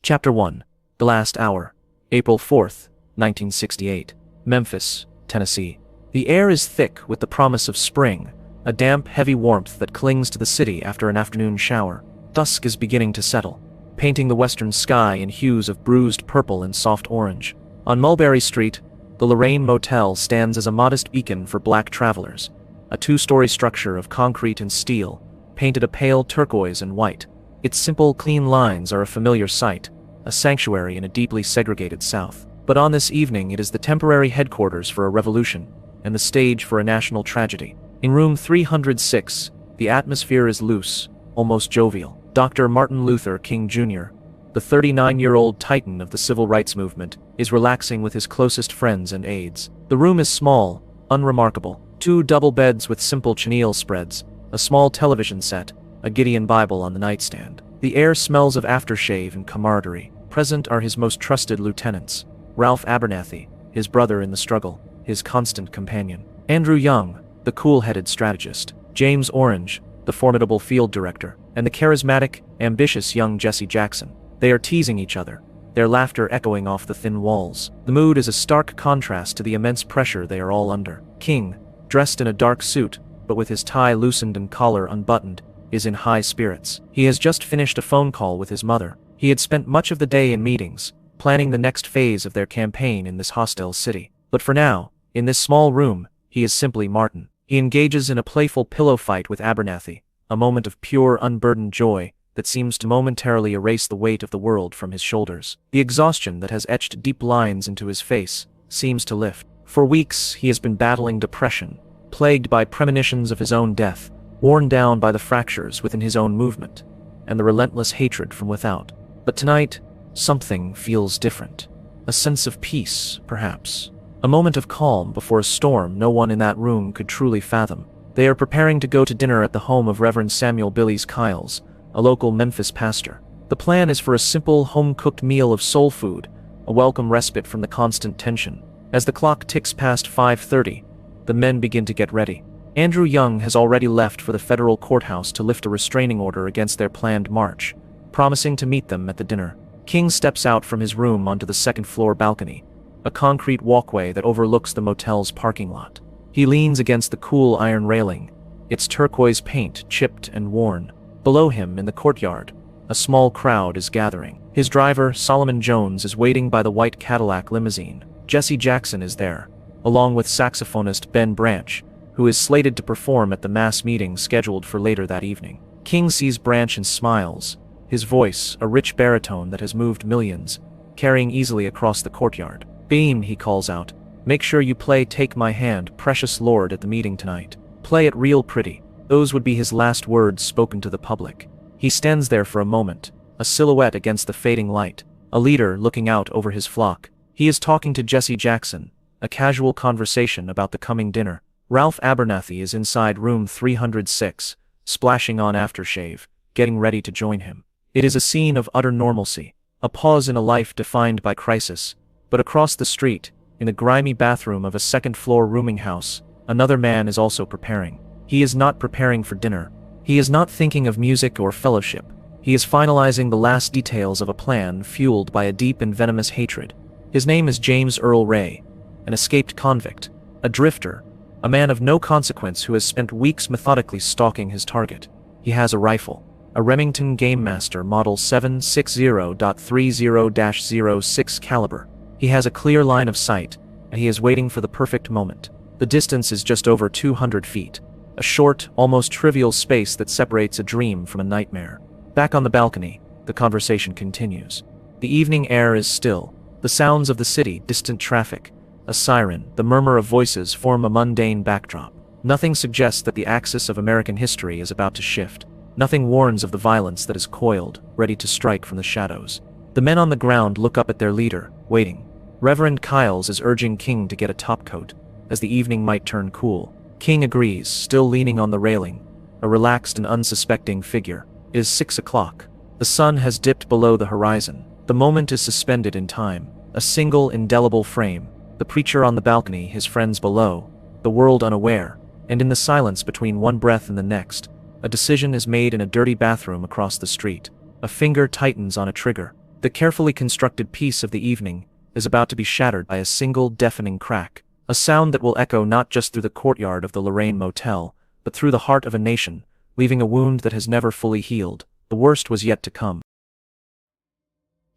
Chapter 1. The Last Hour. April 4th, 1968. Memphis, Tennessee. The air is thick with the promise of spring, a damp, heavy warmth that clings to the city after an afternoon shower. Dusk is beginning to settle, painting the western sky in hues of bruised purple and soft orange. On Mulberry Street, the Lorraine Motel stands as a modest beacon for black travelers, a two-story structure of concrete and steel, painted a pale turquoise and white. Its simple, clean lines are a familiar sight, a sanctuary in a deeply segregated South. But on this evening it is the temporary headquarters for a revolution, and the stage for a national tragedy. In room 306, the atmosphere is loose, almost jovial. Dr. Martin Luther King Jr., the 39-year-old titan of the civil rights movement, is relaxing with his closest friends and aides. The room is small, unremarkable. 2 double beds with simple chenille spreads, a small television set, a Gideon Bible on the nightstand. The air smells of aftershave and camaraderie. Present are his most trusted lieutenants: Ralph Abernathy, his brother in the struggle, his constant companion; Andrew Young, the cool-headed strategist; James Orange, the formidable field director; and the charismatic, ambitious young Jesse Jackson. They are teasing each other, their laughter echoing off the thin walls. The mood is a stark contrast to the immense pressure they are all under. King, dressed in a dark suit, but with his tie loosened and collar unbuttoned, is in high spirits. He has just finished a phone call with his mother. He had spent much of the day in meetings, planning the next phase of their campaign in this hostile city. But for now, in this small room, he is simply Martin. He engages in a playful pillow fight with Abernathy, a moment of pure, unburdened joy that seems to momentarily erase the weight of the world from his shoulders. The exhaustion that has etched deep lines into his face seems to lift. For weeks, he has been battling depression, plagued by premonitions of his own death, worn down by the fractures within his own movement, and the relentless hatred from without. But tonight, something feels different. A sense of peace, perhaps. A moment of calm before a storm no one in that room could truly fathom. They are preparing to go to dinner at the home of Reverend Samuel Billy's Kiles, a local Memphis pastor. The plan is for a simple, home-cooked meal of soul food, a welcome respite from the constant tension. As the clock ticks past 5:30, the men begin to get ready. Andrew Young has already left for the federal courthouse to lift a restraining order against their planned march, promising to meet them at the dinner. King steps out from his room onto the second-floor balcony, a concrete walkway that overlooks the motel's parking lot. He leans against the cool iron railing, its turquoise paint chipped and worn. Below him, in the courtyard, a small crowd is gathering. His driver, Solomon Jones, is waiting by the white Cadillac limousine. Jesse Jackson is there, along with saxophonist Ben Branch, who is slated to perform at the mass meeting scheduled for later that evening. King sees Branch and smiles, his voice a rich baritone that has moved millions, carrying easily across the courtyard. "Beam," he calls out, "make sure you play Take My Hand, Precious Lord at the meeting tonight. Play it real pretty." Those would be his last words spoken to the public. He stands there for a moment, a silhouette against the fading light, a leader looking out over his flock. He is talking to Jesse Jackson, a casual conversation about the coming dinner. Ralph Abernathy is inside room 306, splashing on aftershave, getting ready to join him. It is a scene of utter normalcy, a pause in a life defined by crisis. But across the street, in the grimy bathroom of a second-floor rooming house, another man is also preparing. He is not preparing for dinner. He is not thinking of music or fellowship. He is finalizing the last details of a plan fueled by a deep and venomous hatred. His name is James Earl Ray, an escaped convict, a drifter, a man of no consequence who has spent weeks methodically stalking his target. He has a rifle, a Remington Game Master Model 760.30-06 caliber. He has a clear line of sight, and he is waiting for the perfect moment. The distance is just over 200 feet. A short, almost trivial space that separates a dream from a nightmare. Back on the balcony, the conversation continues. The evening air is still. The sounds of the city, distant traffic, a siren, the murmur of voices form a mundane backdrop. Nothing suggests that the axis of American history is about to shift. Nothing warns of the violence that is coiled, ready to strike from the shadows. The men on the ground look up at their leader, waiting. Reverend Kiles is urging King to get a topcoat, as the evening might turn cool. King agrees, still leaning on the railing, a relaxed and unsuspecting figure. It is 6 o'clock. The sun has dipped below the horizon. The moment is suspended in time, a single indelible frame. The preacher on the balcony, his friends below, the world unaware, and in the silence between one breath and the next, a decision is made in a dirty bathroom across the street. A finger tightens on a trigger. The carefully constructed peace of the evening is about to be shattered by a single deafening crack, a sound that will echo not just through the courtyard of the Lorraine Motel, but through the heart of a nation, leaving a wound that has never fully healed. The worst was yet to come.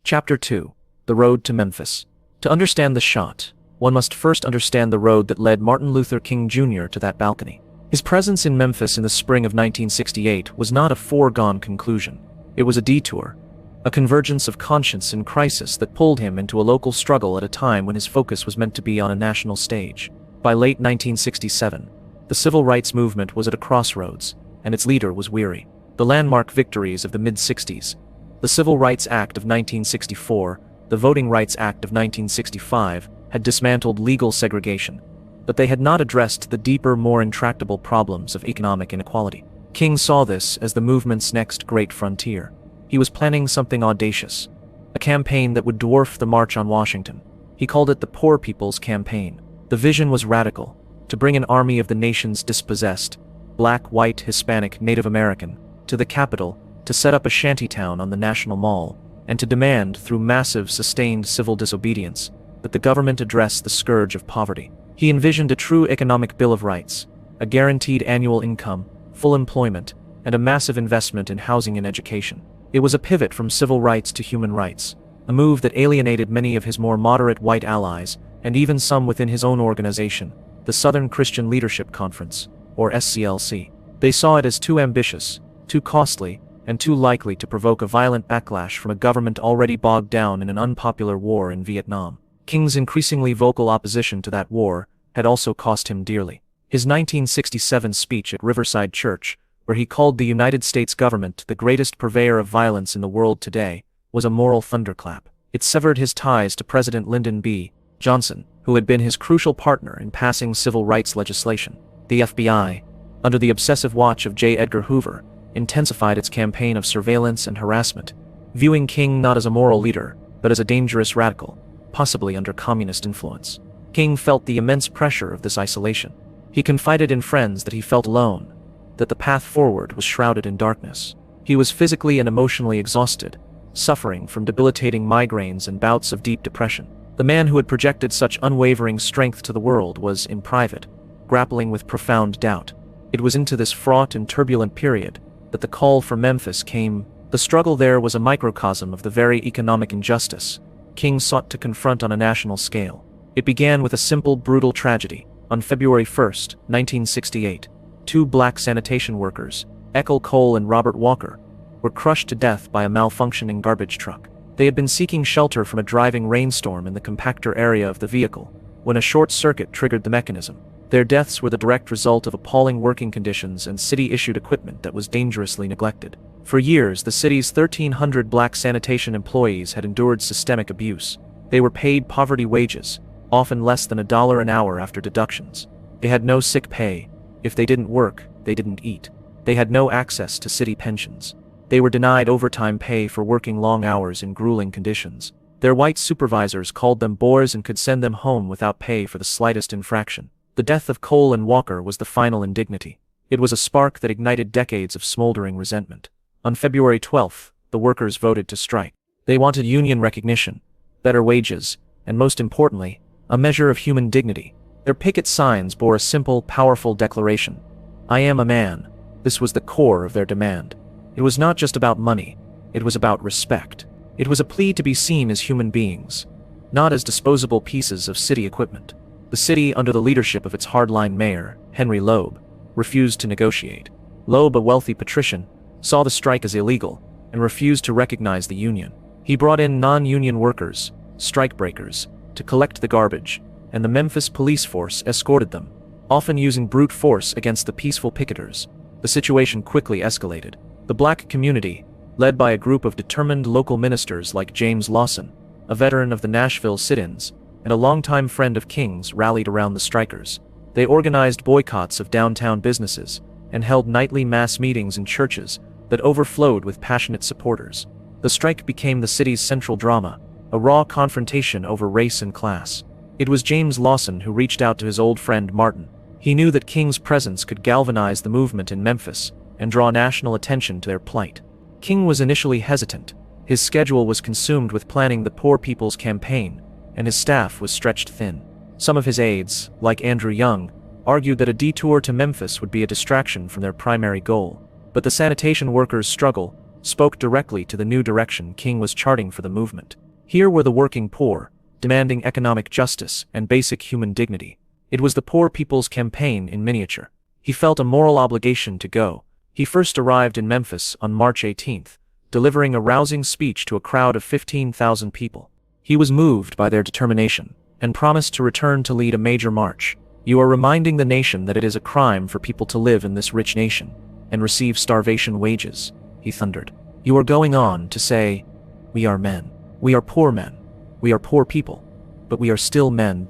Chapter 2. The Road to Memphis. To understand the shot, one must first understand the road that led Martin Luther King Jr. to that balcony. His presence in Memphis in the spring of 1968 was not a foregone conclusion. It was a detour, a convergence of conscience and crisis that pulled him into a local struggle at a time when his focus was meant to be on a national stage. By late 1967, the civil rights movement was at a crossroads, and its leader was weary. The landmark victories of the mid-60s, the Civil Rights Act of 1964, the Voting Rights Act of 1965, had dismantled legal segregation, but they had not addressed the deeper, more intractable problems of economic inequality. King saw this as the movement's next great frontier. He was planning something audacious, a campaign that would dwarf the March on Washington. He called it the Poor People's Campaign. The vision was radical: to bring an army of the nation's dispossessed, black, white, Hispanic, Native American, to the capital, to set up a shantytown on the National Mall, and to demand, through massive, sustained civil disobedience, that the government address the scourge of poverty. He envisioned a true economic bill of rights, a guaranteed annual income, full employment, and a massive investment in housing and education. It was a pivot from civil rights to human rights, a move that alienated many of his more moderate white allies, and even some within his own organization, the Southern Christian Leadership Conference, or SCLC. They saw it as too ambitious, too costly, and too likely to provoke a violent backlash from a government already bogged down in an unpopular war in Vietnam. King's increasingly vocal opposition to that war had also cost him dearly. His 1967 speech at Riverside Church, where he called the United States government the greatest purveyor of violence in the world today, was a moral thunderclap. It severed his ties to President Lyndon B. Johnson, who had been his crucial partner in passing civil rights legislation. The FBI, under the obsessive watch of J. Edgar Hoover, intensified its campaign of surveillance and harassment, viewing King not as a moral leader, but as a dangerous radical, possibly under communist influence. King felt the immense pressure of this isolation. He confided in friends that he felt alone, that the path forward was shrouded in darkness. He was physically and emotionally exhausted, suffering from debilitating migraines and bouts of deep depression. The man who had projected such unwavering strength to the world was, in private, grappling with profound doubt. It was into this fraught and turbulent period that the call for Memphis came. The struggle there was a microcosm of the very economic injustice King sought to confront on a national scale. It began with a simple, brutal tragedy. On February 1, 1968, two black sanitation workers, Ethel Cole and Robert Walker, were crushed to death by a malfunctioning garbage truck. They had been seeking shelter from a driving rainstorm in the compactor area of the vehicle, when a short circuit triggered the mechanism. Their deaths were the direct result of appalling working conditions and city-issued equipment that was dangerously neglected. For years, the city's 1,300 black sanitation employees had endured systemic abuse. They were paid poverty wages, often less than $1 an hour after deductions. They had no sick pay. If they didn't work, they didn't eat. They had no access to city pensions. They were denied overtime pay for working long hours in grueling conditions. Their white supervisors called them bores and could send them home without pay for the slightest infraction. The death of Cole and Walker was the final indignity. It was a spark that ignited decades of smoldering resentment. On February 12, the workers voted to strike. They wanted union recognition, better wages, and most importantly, a measure of human dignity. Their picket signs bore a simple, powerful declaration: "I am a man." This was the core of their demand. It was not just about money, it was about respect. It was a plea to be seen as human beings, not as disposable pieces of city equipment. The city, under the leadership of its hardline mayor, Henry Loeb, refused to negotiate. Loeb, a wealthy patrician, saw the strike as illegal and refused to recognize the union. He brought in non-union workers, strikebreakers, to collect the garbage, and the Memphis police force escorted them, often using brute force against the peaceful picketers. The situation quickly escalated. The black community, led by a group of determined local ministers like James Lawson, a veteran of the Nashville sit-ins, and a longtime friend of King's, rallied around the strikers. They organized boycotts of downtown businesses and held nightly mass meetings in churches that overflowed with passionate supporters. The strike became the city's central drama, a raw confrontation over race and class. It was James Lawson who reached out to his old friend Martin. He knew that King's presence could galvanize the movement in Memphis and draw national attention to their plight. King was initially hesitant, His schedule was consumed with planning the Poor People's Campaign, and his staff was stretched thin. Some of his aides, like Andrew Young, argued that a detour to Memphis would be a distraction from their primary goal. But the sanitation workers' struggle spoke directly to the new direction King was charting for the movement. Here were the working poor, demanding economic justice and basic human dignity. It was the Poor People's Campaign in miniature. He felt a moral obligation to go. He first arrived in Memphis on March 18th, delivering a rousing speech to a crowd of 15,000 people. He was moved by their determination, and promised to return to lead a major march. "You are reminding the nation that it is a crime for people to live in this rich nation, and receive starvation wages," he thundered. "You are going on to say, we are men. We are poor men. We are poor people. But we are still men."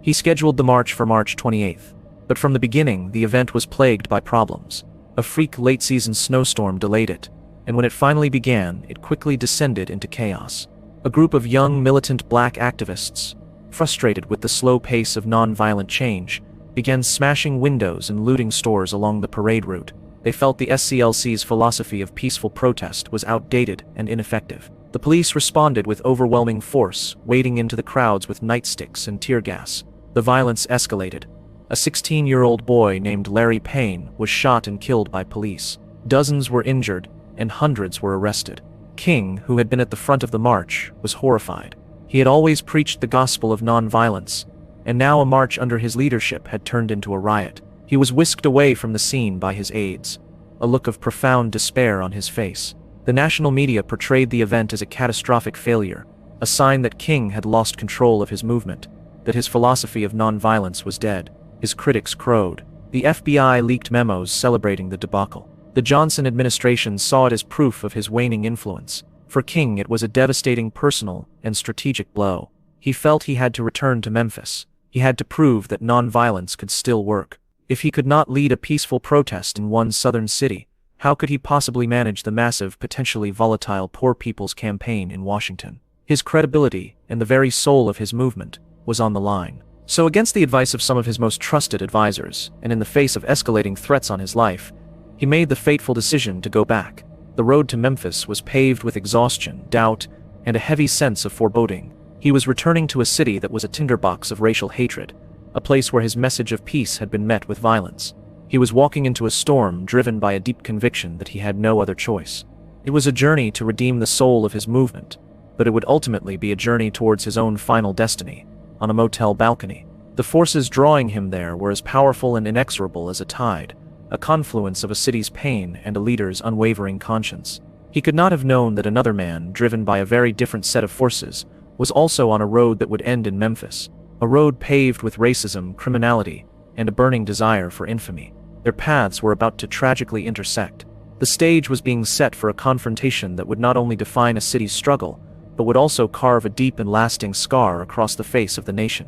He scheduled the march for March 28th. But from the beginning, the event was plagued by problems. A freak late-season snowstorm delayed it, and when it finally began, it quickly descended into chaos. A group of young militant black activists, frustrated with the slow pace of non-violent change, began smashing windows and looting stores along the parade route. They felt the SCLC's philosophy of peaceful protest was outdated and ineffective. The police responded with overwhelming force, wading into the crowds with nightsticks and tear gas. The violence escalated. A 16-year-old boy named Larry Payne was shot and killed by police. Dozens were injured, and hundreds were arrested. King, who had been at the front of the march, was horrified. He had always preached the gospel of non-violence, and now a march under his leadership had turned into a riot. He was whisked away from the scene by his aides, a look of profound despair on his face. The national media portrayed the event as a catastrophic failure, a sign that King had lost control of his movement, that his philosophy of non-violence was dead. His critics crowed. The FBI leaked memos celebrating the debacle. The Johnson administration saw it as proof of his waning influence. For King, it was a devastating personal and strategic blow. He felt he had to return to Memphis. He had to prove that non-violence could still work. If he could not lead a peaceful protest in one southern city, how could he possibly manage the massive, potentially volatile Poor People's Campaign in Washington? His credibility, and the very soul of his movement, was on the line. So against the advice of some of his most trusted advisors, and in the face of escalating threats on his life, he made the fateful decision to go back. The road to Memphis was paved with exhaustion, doubt, and a heavy sense of foreboding. He was returning to a city that was a tinderbox of racial hatred, a place where his message of peace had been met with violence. He was walking into a storm driven by a deep conviction that he had no other choice. It was a journey to redeem the soul of his movement, but it would ultimately be a journey towards his own final destiny, on a motel balcony. The forces drawing him there were as powerful and inexorable as a tide, a confluence of a city's pain and a leader's unwavering conscience. He could not have known that another man, driven by a very different set of forces, was also on a road that would end in Memphis, a road paved with racism, criminality, and a burning desire for infamy. Their paths were about to tragically intersect. The stage was being set for a confrontation that would not only define a city's struggle, but would also carve a deep and lasting scar across the face of the nation.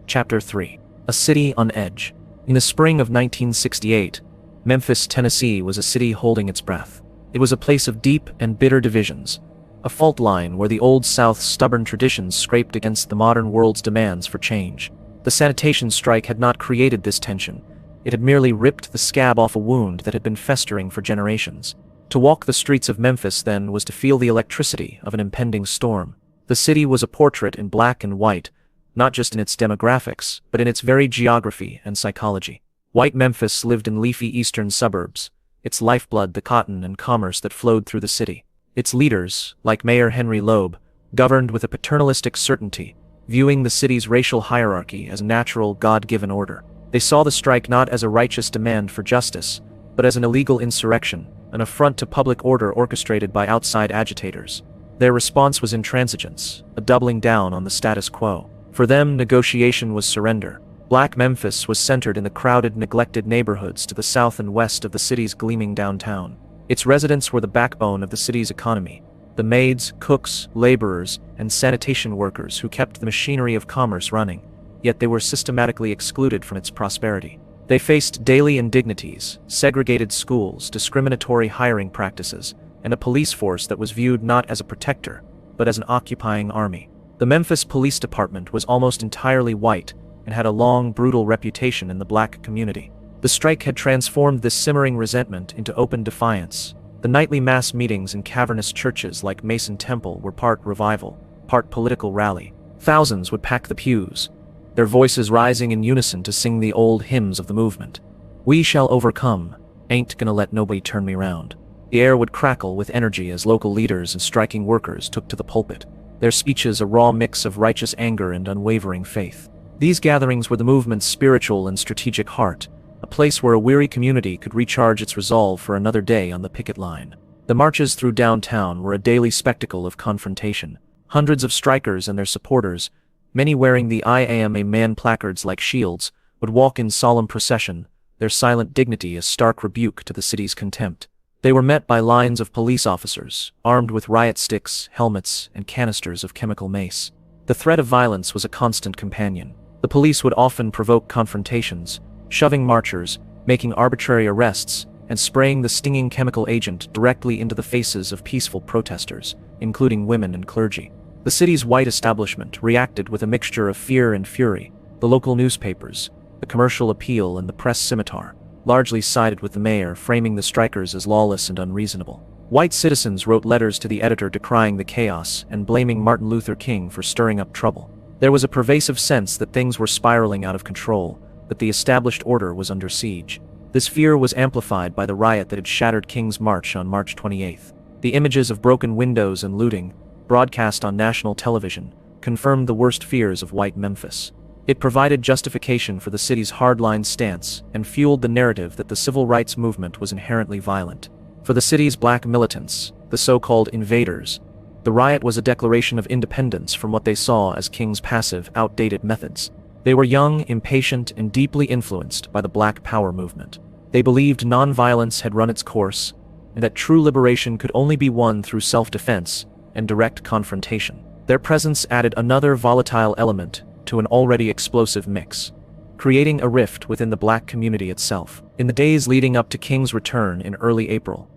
Chapter 3. A City on Edge. In the spring of 1968, Memphis, Tennessee was a city holding its breath. It was a place of deep and bitter divisions, a fault line where the Old South's stubborn traditions scraped against the modern world's demands for change. The sanitation strike had not created this tension. It had merely ripped the scab off a wound that had been festering for generations. To walk the streets of Memphis, then, was to feel the electricity of an impending storm. The city was a portrait in black and white, not just in its demographics, but in its very geography and psychology. White Memphis lived in leafy eastern suburbs, its lifeblood the cotton and commerce that flowed through the city. Its leaders, like Mayor Henry Loeb, governed with a paternalistic certainty, viewing the city's racial hierarchy as a natural, God-given order. They saw the strike not as a righteous demand for justice, but as an illegal insurrection, an affront to public order orchestrated by outside agitators. Their response was intransigence, a doubling down on the status quo. For them, negotiation was surrender. Black Memphis was centered in the crowded, neglected neighborhoods to the south and west of the city's gleaming downtown. Its residents were the backbone of the city's economy, the maids, cooks, laborers, and sanitation workers who kept the machinery of commerce running, yet they were systematically excluded from its prosperity. They faced daily indignities, segregated schools, discriminatory hiring practices, and a police force that was viewed not as a protector, but as an occupying army. The Memphis Police Department was almost entirely white and had a long, brutal reputation in the black community. The strike had transformed this simmering resentment into open defiance. The The nightly mass meetings in cavernous churches like Mason Temple were part revival, part political rally. Thousands would pack the pews, their voices rising in unison to sing the old hymns of the movement. "We shall overcome, ain't gonna let nobody turn me round." The air would crackle with energy as local leaders and striking workers took to the pulpit, their speeches a raw mix of righteous anger and unwavering faith. These gatherings were the movement's spiritual and strategic heart, a place where a weary community could recharge its resolve for another day on the picket line. The marches through downtown were a daily spectacle of confrontation. Hundreds of strikers and their supporters, many wearing the "I am a man" placards like shields, would walk in solemn procession, their silent dignity a stark rebuke to the city's contempt. They were met by lines of police officers, armed with riot sticks, helmets, and canisters of chemical mace. The threat of violence was a constant companion. The police would often provoke confrontations, shoving marchers, making arbitrary arrests, and spraying the stinging chemical agent directly into the faces of peaceful protesters, including women and clergy. The city's white establishment reacted with a mixture of fear and fury. The local newspapers, the commercial appeal, and the press scimitar largely sided with the mayor, framing the strikers as lawless and unreasonable. White citizens wrote letters to the editor decrying the chaos and blaming Martin Luther King for stirring up trouble. There was a pervasive sense that things were spiraling out of control, that the established order was under siege. This fear was amplified by the riot that had shattered King's March on March 28th. The images of broken windows and looting, broadcast on national television, confirmed the worst fears of white Memphis. It provided justification for the city's hardline stance and fueled the narrative that the civil rights movement was inherently violent. For the city's black militants, the so-called invaders, the riot was a declaration of independence from what they saw as King's passive, outdated methods. They were young, impatient, and deeply influenced by the Black Power movement. They believed nonviolence had run its course, and that true liberation could only be won through self-defense and direct confrontation. Their presence added another volatile element to an already explosive mix, creating a rift within the black community itself. In the days leading up to King's return in early April,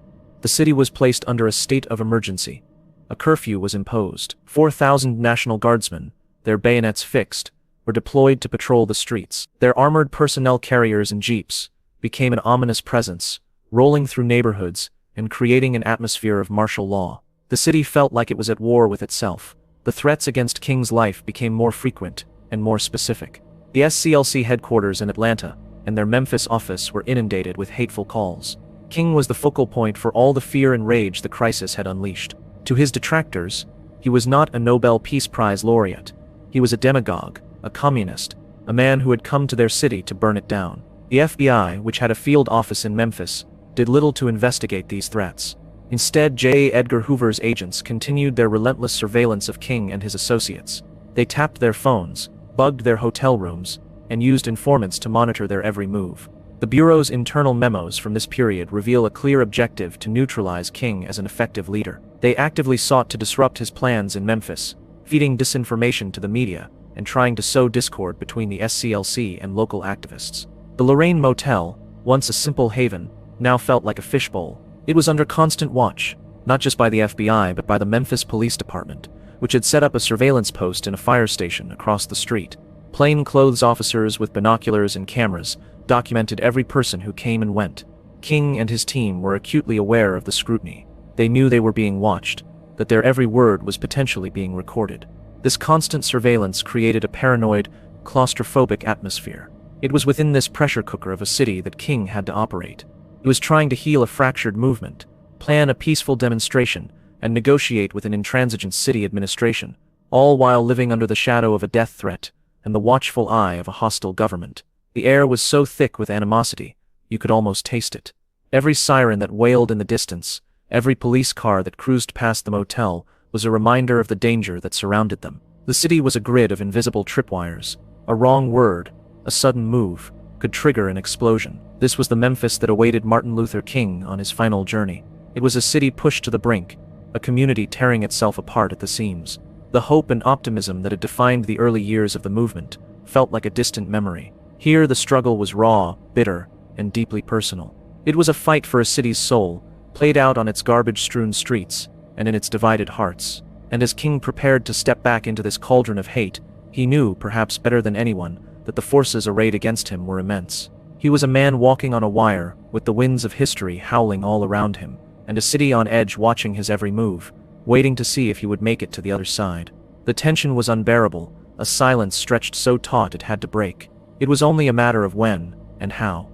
the city was placed under a state of emergency. A curfew was imposed. 4,000 National Guardsmen, their bayonets fixed, were deployed to patrol the streets. Their armored personnel carriers and jeeps became an ominous presence, rolling through neighborhoods and creating an atmosphere of martial law. The city felt like it was at war with itself. The threats against King's life became more frequent and more specific. The SCLC headquarters in Atlanta and their Memphis office were inundated with hateful calls. King was the focal point for all the fear and rage the crisis had unleashed. To his detractors, he was not a Nobel Peace Prize laureate. He was a demagogue, a communist, a man who had come to their city to burn it down. The FBI, which had a field office in Memphis, did little to investigate these threats. Instead, J. Edgar Hoover's agents continued their relentless surveillance of King and his associates. They tapped their phones, bugged their hotel rooms, and used informants to monitor their every move. The Bureau's internal memos from this period reveal a clear objective to neutralize King as an effective leader. They actively sought to disrupt his plans in Memphis, feeding disinformation to the media and trying to sow discord between the SCLC and local activists. The Lorraine Motel, once a simple haven, now felt like a fishbowl. It was under constant watch, not just by the FBI but by the Memphis Police Department, which had set up a surveillance post in a fire station across the street. Plainclothes officers with binoculars and cameras documented every person who came and went. King and his team were acutely aware of the scrutiny. They knew they were being watched, that their every word was potentially being recorded. This constant surveillance created a paranoid, claustrophobic atmosphere. It was within this pressure cooker of a city that King had to operate. He was trying to heal a fractured movement, plan a peaceful demonstration, and negotiate with an intransigent city administration, all while living under the shadow of a death threat and the watchful eye of a hostile government. The air was so thick with animosity, you could almost taste it. Every siren that wailed in the distance, every police car that cruised past the motel, was a reminder of the danger that surrounded them. The city was a grid of invisible tripwires. A wrong word, a sudden move, could trigger an explosion. This was the Memphis that awaited Martin Luther King on his final journey. It was a city pushed to the brink, a community tearing itself apart at the seams. The hope and optimism that had defined the early years of the movement felt like a distant memory. Here the struggle was raw, bitter, and deeply personal. It was a fight for a city's soul, played out on its garbage-strewn streets and in its divided hearts. And as King prepared to step back into this cauldron of hate, he knew, perhaps better than anyone, that the forces arrayed against him were immense. He was a man walking on a wire, with the winds of history howling all around him, and a city on edge watching his every move, waiting to see if he would make it to the other side. The tension was unbearable, a silence stretched so taut it had to break. It was only a matter of when and how.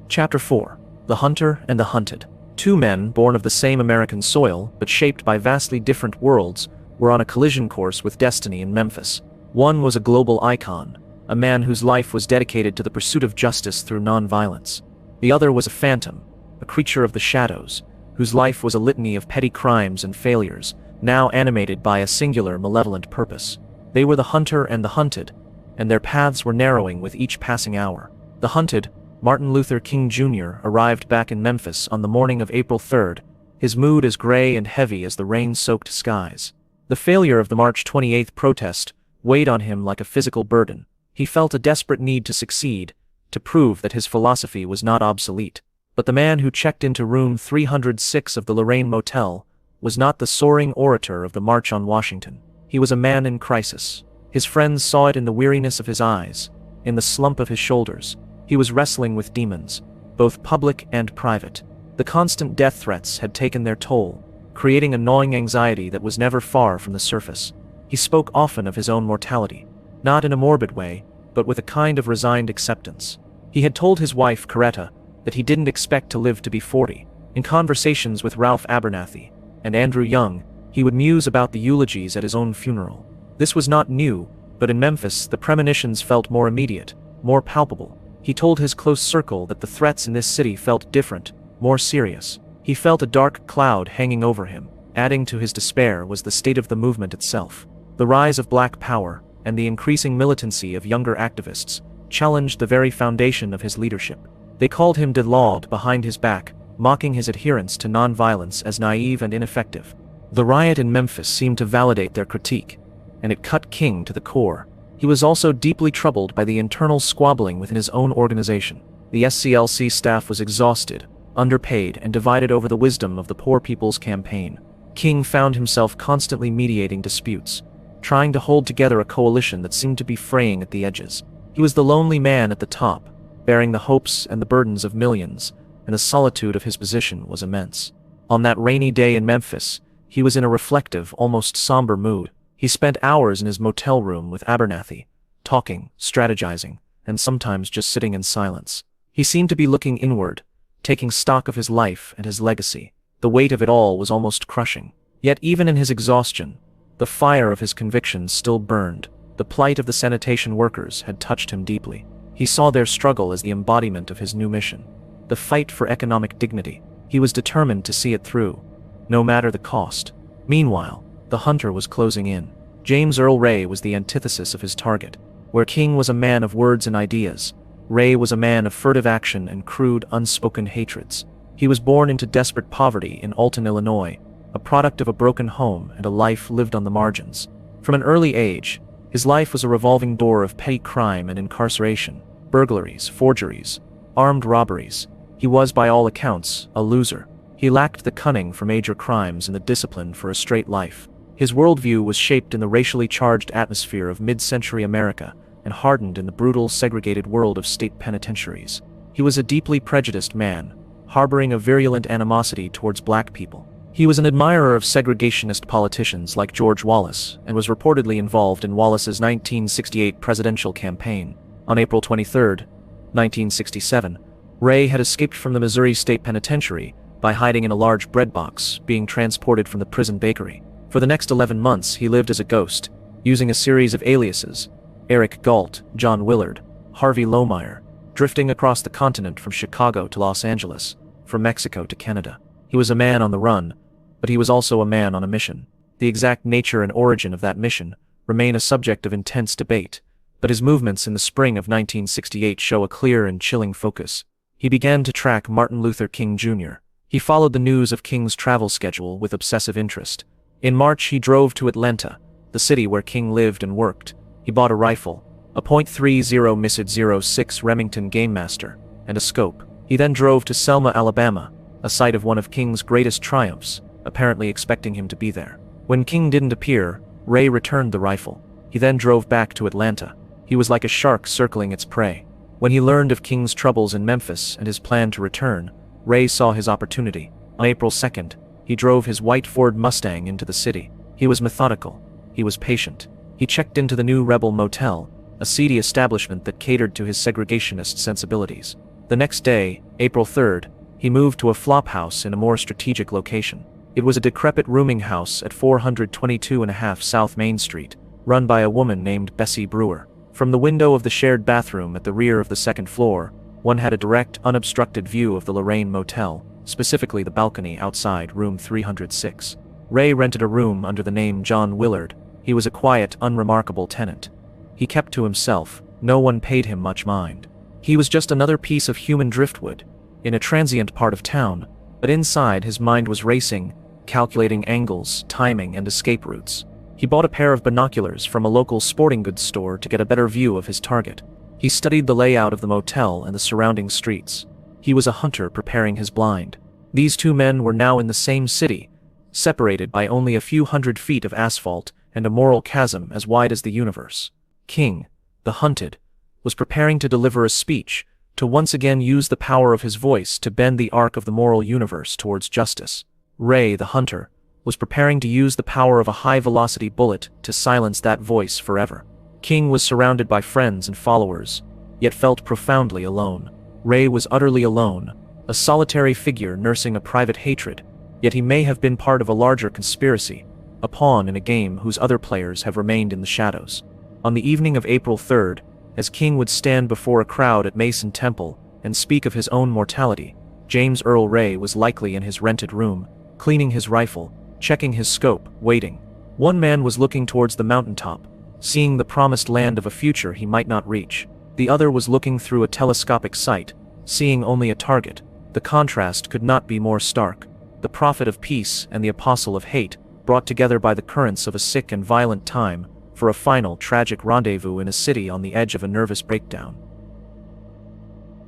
Chapter 4. The Hunter and the Hunted. Two men, born of the same American soil, but shaped by vastly different worlds, were on a collision course with destiny in Memphis. One was a global icon, a man whose life was dedicated to the pursuit of justice through nonviolence. The other was a phantom, a creature of the shadows, whose life was a litany of petty crimes and failures, now animated by a singular malevolent purpose. They were the hunter and the hunted, and their paths were narrowing with each passing hour. The hunted, Martin Luther King Jr., arrived back in Memphis on the morning of April 3rd, his mood as gray and heavy as the rain-soaked skies. The failure of the March 28th protest weighed on him like a physical burden. He felt a desperate need to succeed, to prove that his philosophy was not obsolete. But the man who checked into room 306 of the Lorraine Motel was not the soaring orator of the March on Washington. He was a man in crisis. His friends saw it in the weariness of his eyes, in the slump of his shoulders. He was wrestling with demons, both public and private. The constant death threats had taken their toll, creating a gnawing anxiety that was never far from the surface. He spoke often of his own mortality, not in a morbid way, but with a kind of resigned acceptance. He had told his wife, Coretta, that he didn't expect to live to be 40. In conversations with Ralph Abernathy and Andrew Young, he would muse about the eulogies at his own funeral. This was not new, but in Memphis the premonitions felt more immediate, more palpable. He told his close circle that the threats in this city felt different, more serious. He felt a dark cloud hanging over him. Adding to his despair was the state of the movement itself. The rise of black power and the increasing militancy of younger activists challenged the very foundation of his leadership. They called him DeLawd behind his back, mocking his adherence to nonviolence as naive and ineffective. The riot in Memphis seemed to validate their critique, and it cut King to the core. He was also deeply troubled by the internal squabbling within his own organization. The SCLC staff was exhausted, underpaid, and divided over the wisdom of the Poor People's Campaign. King found himself constantly mediating disputes, trying to hold together a coalition that seemed to be fraying at the edges. He was the lonely man at the top, bearing the hopes and the burdens of millions, and the solitude of his position was immense. On that rainy day in Memphis, he was in a reflective, almost somber mood. He spent hours in his motel room with Abernathy, talking, strategizing, and sometimes just sitting in silence. He seemed to be looking inward, taking stock of his life and his legacy. The weight of it all was almost crushing. Yet even in his exhaustion, the fire of his convictions still burned. The plight of the sanitation workers had touched him deeply. He saw their struggle as the embodiment of his new mission, the fight for economic dignity. He was determined to see it through, no matter the cost. Meanwhile, the hunter was closing in. James Earl Ray was the antithesis of his target. Where King was a man of words and ideas, Ray was a man of furtive action and crude, unspoken hatreds. He was born into desperate poverty in Alton, Illinois, a product of a broken home and a life lived on the margins. From an early age, his life was a revolving door of petty crime and incarceration, burglaries, forgeries, armed robberies. He was, by all accounts, a loser. He lacked the cunning for major crimes and the discipline for a straight life. His worldview was shaped in the racially charged atmosphere of mid-century America and hardened in the brutal, segregated world of state penitentiaries. He was a deeply prejudiced man, harboring a virulent animosity towards black people. He was an admirer of segregationist politicians like George Wallace and was reportedly involved in Wallace's 1968 presidential campaign. On April 23, 1967, Ray had escaped from the Missouri State Penitentiary by hiding in a large bread box being transported from the prison bakery. For the next 11 months, he lived as a ghost, using a series of aliases: Eric Galt, John Willard, Harvey Lohmeyer, drifting across the continent from Chicago to Los Angeles, from Mexico to Canada. He was a man on the run, but he was also a man on a mission. The exact nature and origin of that mission remain a subject of intense debate, but his movements in the spring of 1968 show a clear and chilling focus. He began to track Martin Luther King Jr. He followed the news of King's travel schedule with obsessive interest. In March, he drove to Atlanta, the city where King lived and worked. He bought a rifle, a .30 Miss 06 Remington Game Master, and a scope. He then drove to Selma, Alabama, a site of one of King's greatest triumphs, apparently expecting him to be there. When King didn't appear, Ray returned the rifle. He then drove back to Atlanta. He was like a shark circling its prey. When he learned of King's troubles in Memphis and his plan to return, Ray saw his opportunity. On April 2nd, he drove his white Ford Mustang into the city. He was methodical. He was patient. He checked into the new Rebel Motel, a seedy establishment that catered to his segregationist sensibilities. The next day, April 3rd, he moved to a flophouse in a more strategic location. It was a decrepit rooming house at 422.5 South Main Street, run by a woman named Bessie Brewer. From the window of the shared bathroom at the rear of the second floor, one had a direct, unobstructed view of the Lorraine Motel, specifically the balcony outside room 306. Ray rented a room under the name John Willard. He was a quiet, unremarkable tenant. He kept to himself. No one paid him much mind. He was just another piece of human driftwood in a transient part of town, but inside his mind was racing, calculating angles, timing, and escape routes. He bought a pair of binoculars from a local sporting goods store to get a better view of his target. He studied the layout of the motel and the surrounding streets. He was a hunter preparing his blind. These two men were now in the same city, separated by only a few hundred feet of asphalt and a moral chasm as wide as the universe. King, the hunted, was preparing to deliver a speech, to once again use the power of his voice to bend the arc of the moral universe towards justice. Ray, the hunter, was preparing to use the power of a high-velocity bullet to silence that voice forever. King was surrounded by friends and followers, yet felt profoundly alone. Ray was utterly alone, a solitary figure nursing a private hatred, yet he may have been part of a larger conspiracy, a pawn in a game whose other players have remained in the shadows. On the evening of April 3rd, as King would stand before a crowd at Mason Temple and speak of his own mortality, James Earl Ray was likely in his rented room, cleaning his rifle, checking his scope, waiting. One man was looking towards the mountaintop, seeing the promised land of a future he might not reach. The other was looking through a telescopic sight, seeing only a target. The contrast could not be more stark. The prophet of peace and the apostle of hate, brought together by the currents of a sick and violent time, for a final tragic rendezvous in a city on the edge of a nervous breakdown.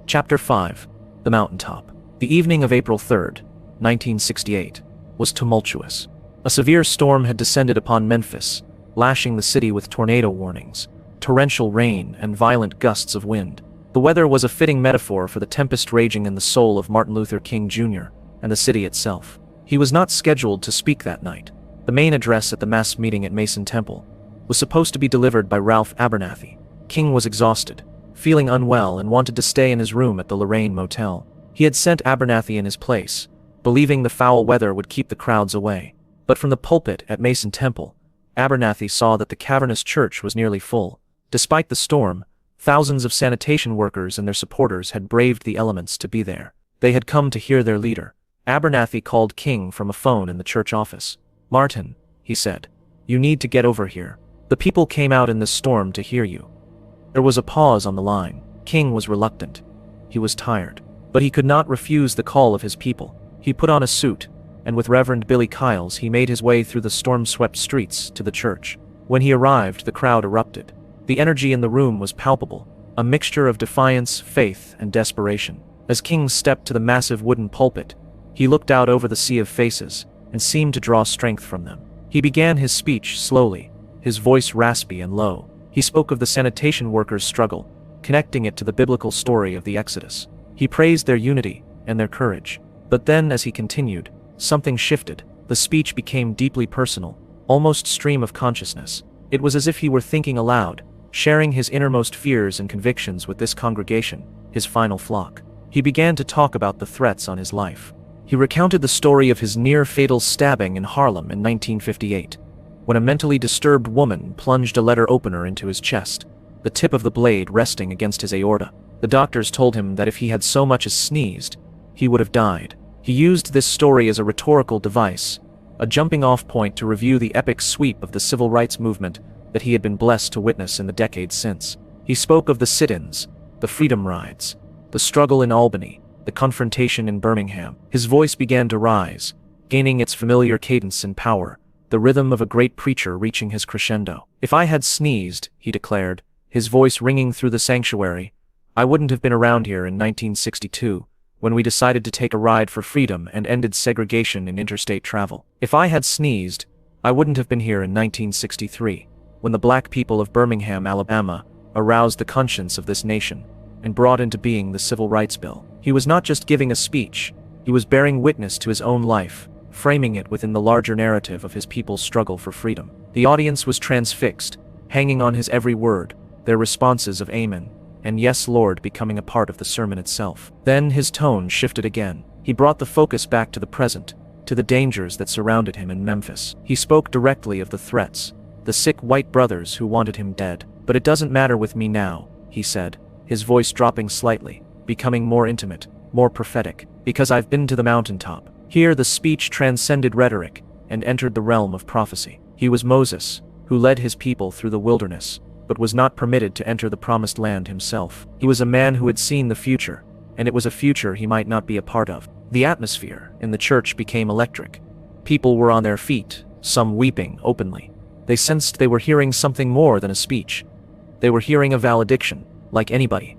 Chapter 5. The Mountaintop. The evening of April 3rd, 1968, was tumultuous. A severe storm had descended upon Memphis, lashing the city with tornado warnings, torrential rain, and violent gusts of wind. The weather was a fitting metaphor for the tempest raging in the soul of Martin Luther King Jr. and the city itself. He was not scheduled to speak that night. The main address at the mass meeting at Mason Temple was supposed to be delivered by Ralph Abernathy. King was exhausted, feeling unwell, and wanted to stay in his room at the Lorraine Motel. He had sent Abernathy in his place, believing the foul weather would keep the crowds away. But from the pulpit at Mason Temple, Abernathy saw that the cavernous church was nearly full. Despite the storm, thousands of sanitation workers and their supporters had braved the elements to be there. They had come to hear their leader. Abernathy called King from a phone in the church office. "Martin," he said, "you need to get over here. The people came out in this storm to hear you." There was a pause on the line. King was reluctant. He was tired. But he could not refuse the call of his people. He put on a suit, and with Reverend Billy Kiles he made his way through the storm-swept streets to the church. When he arrived, the crowd erupted. The energy in the room was palpable, a mixture of defiance, faith, and desperation. As King stepped to the massive wooden pulpit, he looked out over the sea of faces, and seemed to draw strength from them. He began his speech slowly, his voice raspy and low. He spoke of the sanitation workers' struggle, connecting it to the biblical story of the Exodus. He praised their unity and their courage. But then, as he continued, something shifted. The speech became deeply personal, almost stream of consciousness. It was as if he were thinking aloud, sharing his innermost fears and convictions with this congregation, his final flock. He began to talk about the threats on his life. He recounted the story of his near-fatal stabbing in Harlem in 1958, when a mentally disturbed woman plunged a letter opener into his chest, the tip of the blade resting against his aorta. The doctors told him that if he had so much as sneezed, he would have died. He used this story as a rhetorical device, a jumping-off point to review the epic sweep of the civil rights movement that he had been blessed to witness in the decades since. He spoke of the sit-ins, the freedom rides, the struggle in Albany, the confrontation in Birmingham. His voice began to rise, gaining its familiar cadence and power, the rhythm of a great preacher reaching his crescendo. "If I had sneezed," he declared, his voice ringing through the sanctuary, "I wouldn't have been around here in 1962, when we decided to take a ride for freedom and ended segregation in interstate travel. If I had sneezed, I wouldn't have been here in 1963, when the black people of Birmingham, Alabama, aroused the conscience of this nation and brought into being the Civil Rights Bill." He was not just giving a speech, He was bearing witness to his own life, framing it within the larger narrative of his people's struggle for freedom. The audience was transfixed, hanging on his every word, their responses of Amen and Yes Lord becoming a part of the sermon itself. Then his tone shifted again. He brought the focus back to the present, to the dangers that surrounded him in Memphis. He spoke directly of the threats, the sick white brothers who wanted him dead. "But it doesn't matter with me now," he said, his voice dropping slightly, becoming more intimate, more prophetic, "because I've been to the mountaintop." Here the speech transcended rhetoric and entered the realm of prophecy. He was Moses, who led his people through the wilderness, but was not permitted to enter the promised land himself. He was a man who had seen the future, and it was a future he might not be a part of. The atmosphere in the church became electric. People were on their feet, some weeping openly. They sensed they were hearing something more than a speech. They were hearing a valediction, like anybody.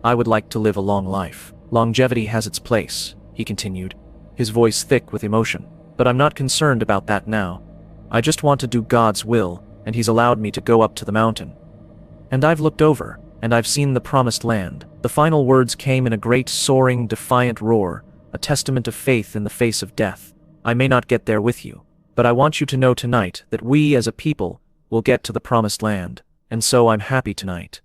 "I would like to live a long life. Longevity has its place," he continued, his voice thick with emotion. "But I'm not concerned about that now. I just want to do God's will, and He's allowed me to go up to the mountain. And I've looked over, and I've seen the promised land." The final words came in a great soaring, defiant roar, a testament of faith in the face of death. "I may not get there with you, but I want you to know tonight that we as a people will get to the promised land, and so I'm happy tonight.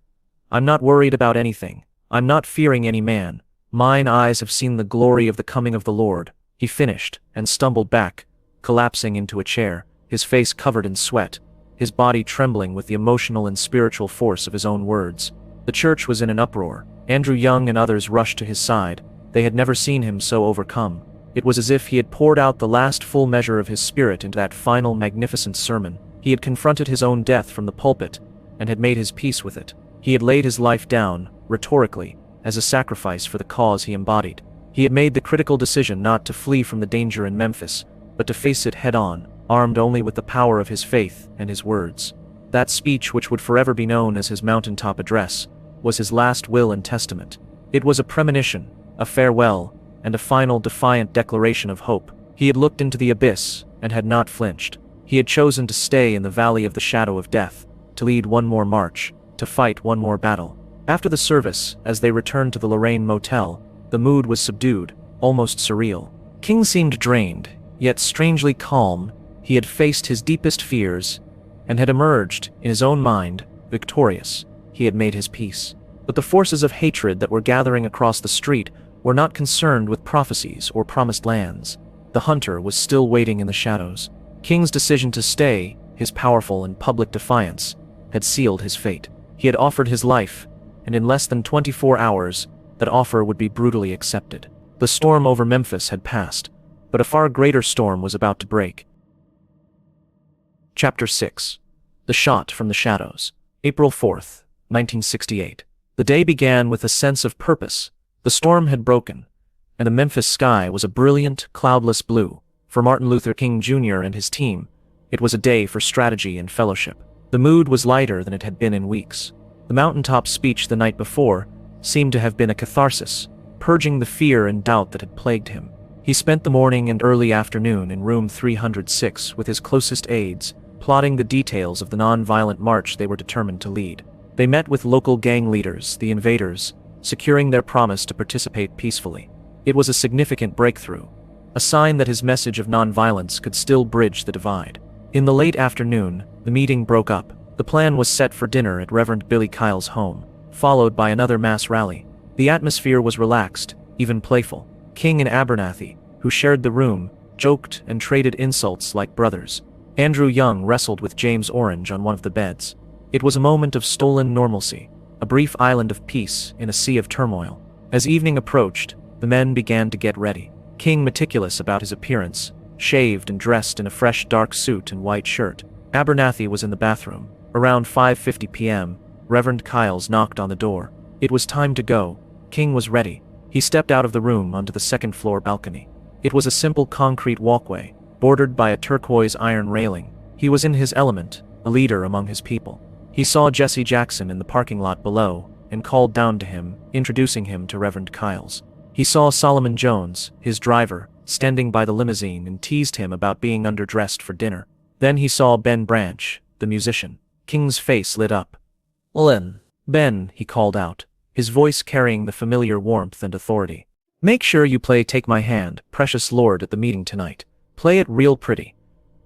I'm not worried about anything. I'm not fearing any man. Mine eyes have seen the glory of the coming of the Lord." He finished, and stumbled back, collapsing into a chair, his face covered in sweat, his body trembling with the emotional and spiritual force of his own words. The church was in an uproar. Andrew Young and others rushed to his side. They had never seen him so overcome. It was as if he had poured out the last full measure of his spirit into that final magnificent sermon. He had confronted his own death from the pulpit, and had made his peace with it. He had laid his life down, rhetorically, as a sacrifice for the cause he embodied. He had made the critical decision not to flee from the danger in Memphis, but to face it head-on, armed only with the power of his faith and his words. That speech, which would forever be known as his mountaintop address, was his last will and testament. It was a premonition, a farewell, and a final defiant declaration of hope. He had looked into the abyss, and had not flinched. He had chosen to stay in the valley of the shadow of death, to lead one more march, to fight one more battle. After the service, as they returned to the Lorraine Motel, the mood was subdued, almost surreal. King seemed drained, yet strangely calm. He had faced his deepest fears, and had emerged, in his own mind, victorious. He had made his peace. But the forces of hatred that were gathering across the street were not concerned with prophecies or promised lands. The hunter was still waiting in the shadows. King's decision to stay, his powerful and public defiance, had sealed his fate. He had offered his life, and in less than 24 hours, that offer would be brutally accepted. The storm over Memphis had passed, but a far greater storm was about to break. Chapter 6. The Shot from the Shadows. April 4th, 1968. The day began with a sense of purpose. The storm had broken, and the Memphis sky was a brilliant, cloudless blue. For Martin Luther King Jr. and his team, it was a day for strategy and fellowship. The mood was lighter than it had been in weeks. The mountaintop speech the night before seemed to have been a catharsis, purging the fear and doubt that had plagued him. He spent the morning and early afternoon in room 306 with his closest aides, plotting the details of the non-violent march they were determined to lead. They met with local gang leaders, the invaders, securing their promise to participate peacefully. It was a significant breakthrough, a sign that his message of non-violence could still bridge the divide. In the late afternoon, the meeting broke up. The plan was set for dinner at Reverend Billy Kyle's home, followed by another mass rally. The atmosphere was relaxed, even playful. King and Abernathy, who shared the room, joked and traded insults like brothers. Andrew Young wrestled with James Orange on one of the beds. It was a moment of stolen normalcy, a brief island of peace in a sea of turmoil. As evening approached, the men began to get ready. King meticulous about his appearance, shaved and dressed in a fresh dark suit and white shirt. Abernathy was in the bathroom. Around 5:50 p.m., Reverend Kyles knocked on the door. It was time to go. King was ready. He stepped out of the room onto the second-floor balcony. It was a simple concrete walkway, bordered by a turquoise iron railing. He was in his element, a leader among his people. He saw Jesse Jackson in the parking lot below, and called down to him, introducing him to Reverend Kyles. He saw Solomon Jones, his driver, standing by the limousine and teased him about being underdressed for dinner. Then he saw Ben Branch, the musician. King's face lit up. "Lynn." "Ben," he called out, his voice carrying the familiar warmth and authority. Make sure you play Take My Hand, Precious Lord at the meeting tonight. Play it real pretty.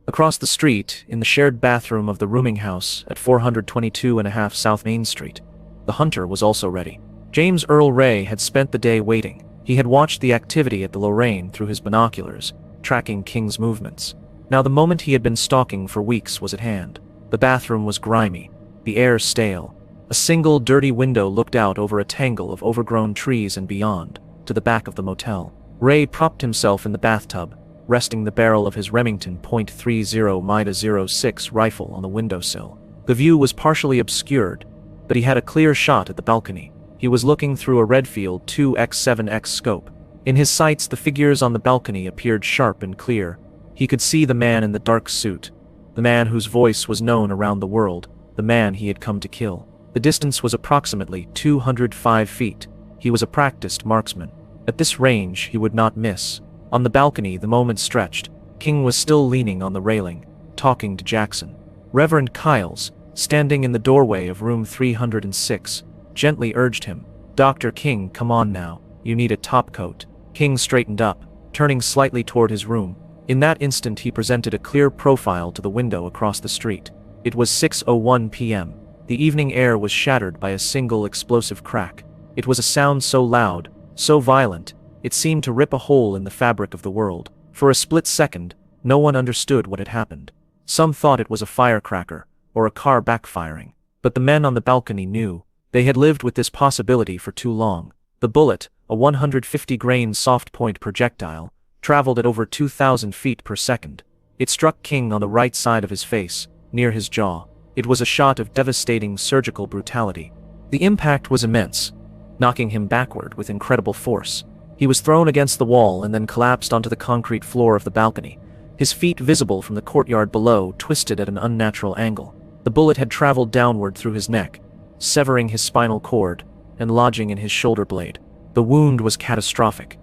Across the street, in the shared bathroom of the rooming house at 422.5 South Main Street, the hunter was also ready. James Earl Ray had spent the day waiting. He had watched the activity at the Lorraine through his binoculars, tracking King's movements. Now the moment he had been stalking for weeks was at hand. The bathroom was grimy, the air stale. A single dirty window looked out over a tangle of overgrown trees and beyond, to the back of the motel. Ray propped himself in the bathtub, resting the barrel of his Remington .30 Mida-06 rifle on the windowsill. The view was partially obscured, but he had a clear shot at the balcony. He was looking through a Redfield 2x7x scope. In his sights, the figures on the balcony appeared sharp and clear. He could see the man in the dark suit, the man whose voice was known around the world, the man he had come to kill. The distance was approximately 205 feet. He was a practiced marksman. At this range, he would not miss. On the balcony, the moment stretched. King was still leaning on the railing, talking to Jackson. Reverend Kyles, standing in the doorway of room 306, gently urged him, "Dr. King, come on now. You need a topcoat." King straightened up, turning slightly toward his room. In that instant he presented a clear profile to the window across the street. It was 6:01 p.m. The evening air was shattered by a single explosive crack. It was a sound so loud, so violent, it seemed to rip a hole in the fabric of the world. For a split second, no one understood what had happened. Some thought it was a firecracker, or a car backfiring. But the men on the balcony knew. They had lived with this possibility for too long. The bullet, a 150-grain soft-point projectile, traveled at over 2,000 feet per second. It struck King on the right side of his face, near his jaw. It was a shot of devastating surgical brutality. The impact was immense, knocking him backward with incredible force. He was thrown against the wall and then collapsed onto the concrete floor of the balcony. His feet, visible from the courtyard below, twisted at an unnatural angle. The bullet had traveled downward through his neck, severing his spinal cord and lodging in his shoulder blade. The wound was catastrophic.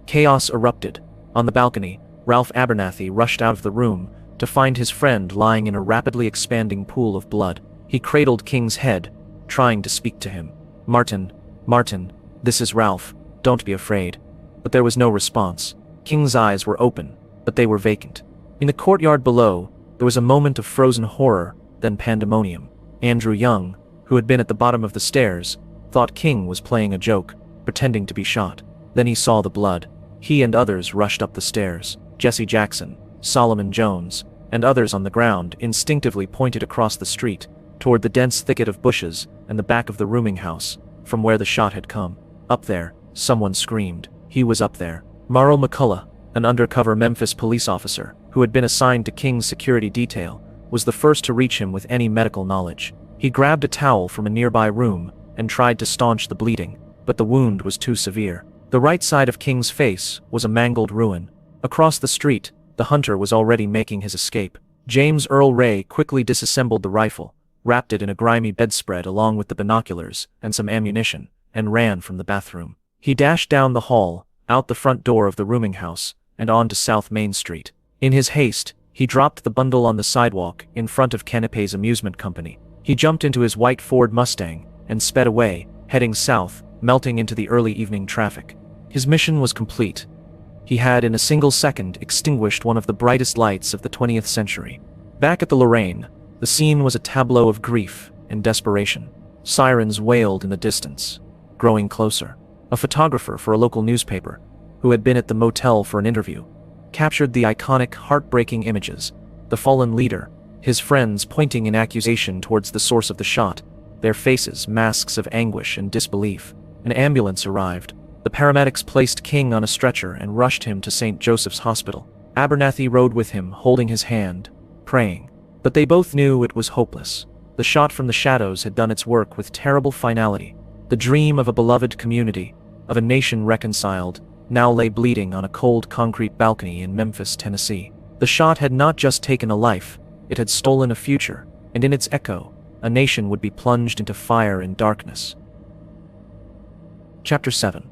Chaos erupted. On the balcony, Ralph Abernathy rushed out of the room to find his friend lying in a rapidly expanding pool of blood. He cradled King's head, trying to speak to him. Martin, this is Ralph. Don't be afraid." But there was no response. King's eyes were open, but they were vacant. In the courtyard below, there was a moment of frozen horror, then pandemonium. Andrew Young, who had been at the bottom of the stairs, thought King was playing a joke, pretending to be shot. Then he saw the blood. He and others rushed up the stairs. Jesse Jackson, Solomon Jones, and others on the ground instinctively pointed across the street, toward the dense thicket of bushes and the back of the rooming house, from where the shot had come. Up there, someone screamed. He was up there. Marl McCullough, an undercover Memphis police officer, who had been assigned to King's security detail, was the first to reach him with any medical knowledge. He grabbed a towel from a nearby room and tried to staunch the bleeding, but the wound was too severe. The right side of King's face was a mangled ruin. Across the street, the hunter was already making his escape. James Earl Ray quickly disassembled the rifle, wrapped it in a grimy bedspread along with the binoculars and some ammunition, and ran from the bathroom. He dashed down the hall, out the front door of the rooming house, and on to South Main Street. In his haste, he dropped the bundle on the sidewalk in front of Canapé's amusement company. He jumped into his white Ford Mustang and sped away, heading south, melting into the early evening traffic. His mission was complete. He had in a single second extinguished one of the brightest lights of the 20th century. Back at the Lorraine, the scene was a tableau of grief and desperation. Sirens wailed in the distance, growing closer. A photographer for a local newspaper, who had been at the motel for an interview, captured the iconic, heartbreaking images. The fallen leader, his friends pointing in accusation towards the source of the shot, their faces masks of anguish and disbelief. An ambulance arrived. The paramedics placed King on a stretcher and rushed him to St. Joseph's Hospital. Abernathy rode with him, holding his hand, praying. But they both knew it was hopeless. The shot from the shadows had done its work with terrible finality. The dream of a beloved community, of a nation reconciled, now lay bleeding on a cold concrete balcony in Memphis, Tennessee. The shot had not just taken a life, it had stolen a future, and in its echo, a nation would be plunged into fire and darkness. Chapter 7.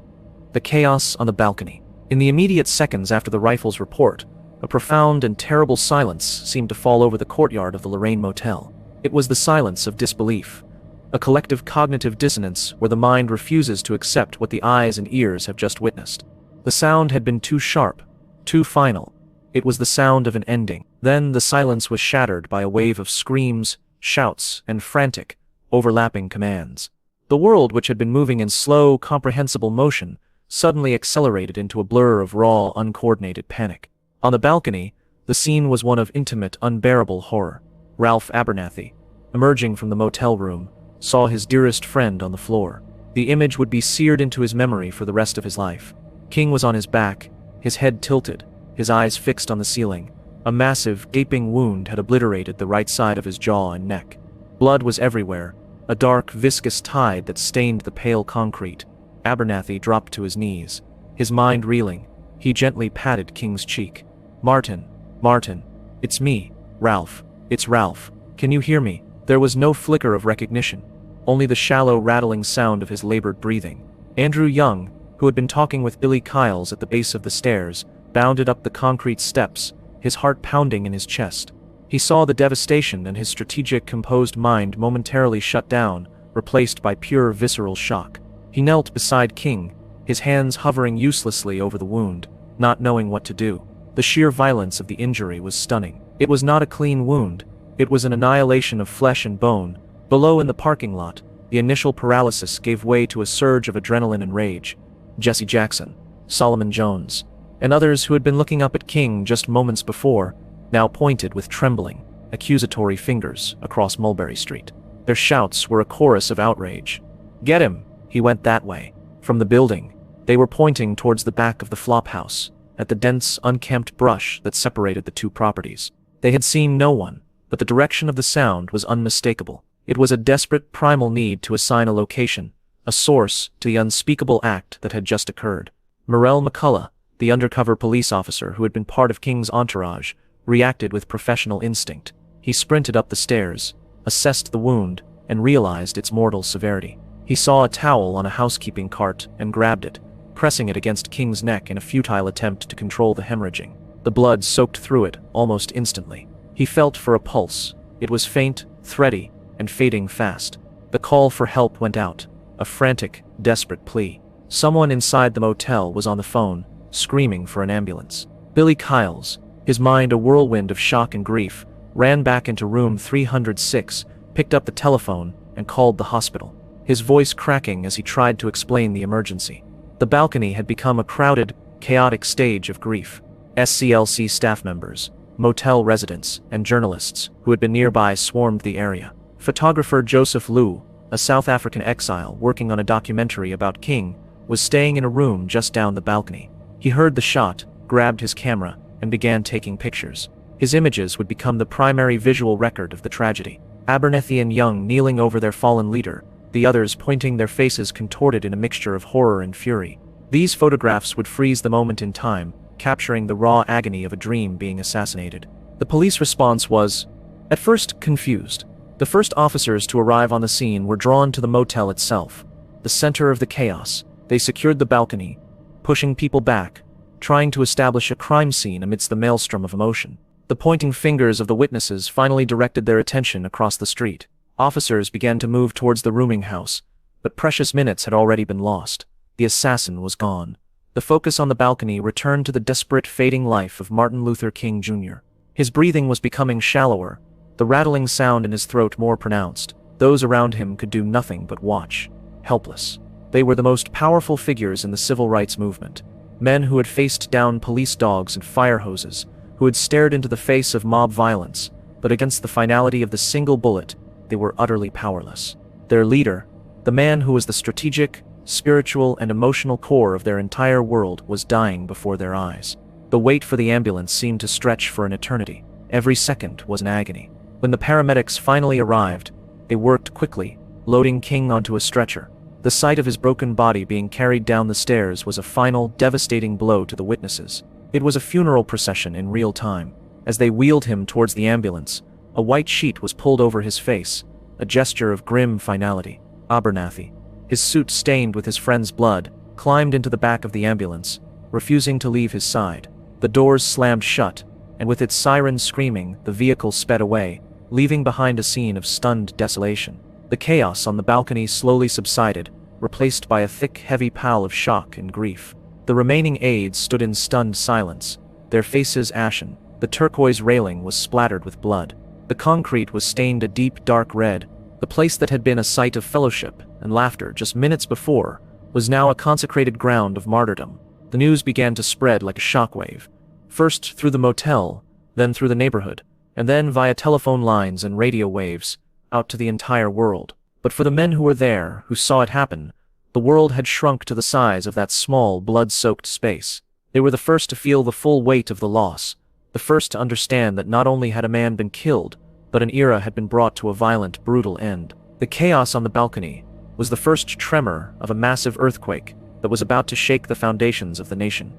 The Chaos on the Balcony. In the immediate seconds after the rifle's report, a profound and terrible silence seemed to fall over the courtyard of the Lorraine Motel. It was the silence of disbelief, a collective cognitive dissonance where the mind refuses to accept what the eyes and ears have just witnessed. The sound had been too sharp, too final. It was the sound of an ending. Then the silence was shattered by a wave of screams, shouts, and frantic, overlapping commands. The world, which had been moving in slow, comprehensible motion, suddenly accelerated into a blur of raw, uncoordinated panic. On the balcony, the scene was one of intimate, unbearable horror. Ralph Abernathy, emerging from the motel room, saw his dearest friend on the floor. The image would be seared into his memory for the rest of his life. King was on his back, his head tilted, his eyes fixed on the ceiling. A massive, gaping wound had obliterated the right side of his jaw and neck. Blood was everywhere, a dark, viscous tide that stained the pale concrete. Abernathy dropped to his knees. His mind reeling, he gently patted King's cheek. "Martin, Martin, it's me, Ralph. It's Ralph. Can you hear me?" There was no flicker of recognition, only the shallow, rattling sound of his labored breathing. Andrew Young, who had been talking with Billy Kyles at the base of the stairs, bounded up the concrete steps, his heart pounding in his chest. He saw the devastation, and his strategic, composed mind momentarily shut down, replaced by pure visceral shock. He knelt beside King, his hands hovering uselessly over the wound, not knowing what to do. The sheer violence of the injury was stunning. It was not a clean wound, it was an annihilation of flesh and bone. Below in the parking lot, the initial paralysis gave way to a surge of adrenaline and rage. Jesse Jackson, Solomon Jones, and others who had been looking up at King just moments before, now pointed with trembling, accusatory fingers across Mulberry Street. Their shouts were a chorus of outrage. "Get him! He went that way." From the building, they were pointing towards the back of the flophouse, at the dense, unkempt brush that separated the two properties. They had seen no one, but the direction of the sound was unmistakable. It was a desperate, primal need to assign a location, a source, to the unspeakable act that had just occurred. Morrell McCullough, the undercover police officer who had been part of King's entourage, reacted with professional instinct. He sprinted up the stairs, assessed the wound, and realized its mortal severity. He saw a towel on a housekeeping cart and grabbed it, pressing it against King's neck in a futile attempt to control the hemorrhaging. The blood soaked through it almost instantly. He felt for a pulse. It was faint, thready, and fading fast. The call for help went out, a frantic, desperate plea. Someone inside the motel was on the phone, screaming for an ambulance. Billy Kyles, his mind a whirlwind of shock and grief, ran back into room 306, picked up the telephone, and called the hospital, his voice cracking as he tried to explain the emergency. The balcony had become a crowded, chaotic stage of grief. SCLC staff members, motel residents, and journalists who had been nearby swarmed the area. Photographer Joseph Liu, a South African exile working on a documentary about King, was staying in a room just down the balcony. He heard the shot, grabbed his camera, and began taking pictures. His images would become the primary visual record of the tragedy. Abernathy and Young kneeling over their fallen leader, the others pointing, their faces contorted in a mixture of horror and fury. These photographs would freeze the moment in time, capturing the raw agony of a dream being assassinated. The police response was, at first, confused. The first officers to arrive on the scene were drawn to the motel itself, the center of the chaos. They secured the balcony, pushing people back, trying to establish a crime scene amidst the maelstrom of emotion. The pointing fingers of the witnesses finally directed their attention across the street. Officers began to move towards the rooming house, but precious minutes had already been lost. The assassin was gone. The focus on the balcony returned to the desperate, fading life of Martin Luther King Jr. His breathing was becoming shallower, the rattling sound in his throat more pronounced. Those around him could do nothing but watch, helpless. They were the most powerful figures in the civil rights movement, men who had faced down police dogs and fire hoses, who had stared into the face of mob violence, but against the finality of the single bullet, they were utterly powerless. Their leader, the man who was the strategic, spiritual, and emotional core of their entire world, was dying before their eyes. The wait for the ambulance seemed to stretch for an eternity. Every second was an agony. When the paramedics finally arrived, they worked quickly, loading King onto a stretcher. The sight of his broken body being carried down the stairs was a final, devastating blow to the witnesses. It was a funeral procession in real time. As they wheeled him towards the ambulance, a white sheet was pulled over his face, a gesture of grim finality. Abernathy, his suit stained with his friend's blood, climbed into the back of the ambulance, refusing to leave his side. The doors slammed shut, and with its siren screaming, the vehicle sped away, leaving behind a scene of stunned desolation. The chaos on the balcony slowly subsided, replaced by a thick, heavy pall of shock and grief. The remaining aides stood in stunned silence, their faces ashen. The turquoise railing was splattered with blood. The concrete was stained a deep dark red. The place that had been a site of fellowship and laughter just minutes before was now a consecrated ground of martyrdom. The news began to spread like a shockwave, first through the motel, then through the neighborhood, and then via telephone lines and radio waves, out to the entire world. But for the men who were there, who saw it happen, the world had shrunk to the size of that small, blood-soaked space. They were the first to feel the full weight of the loss, the first to understand that not only had a man been killed, but an era had been brought to a violent, brutal end. The chaos on the balcony was the first tremor of a massive earthquake that was about to shake the foundations of the nation.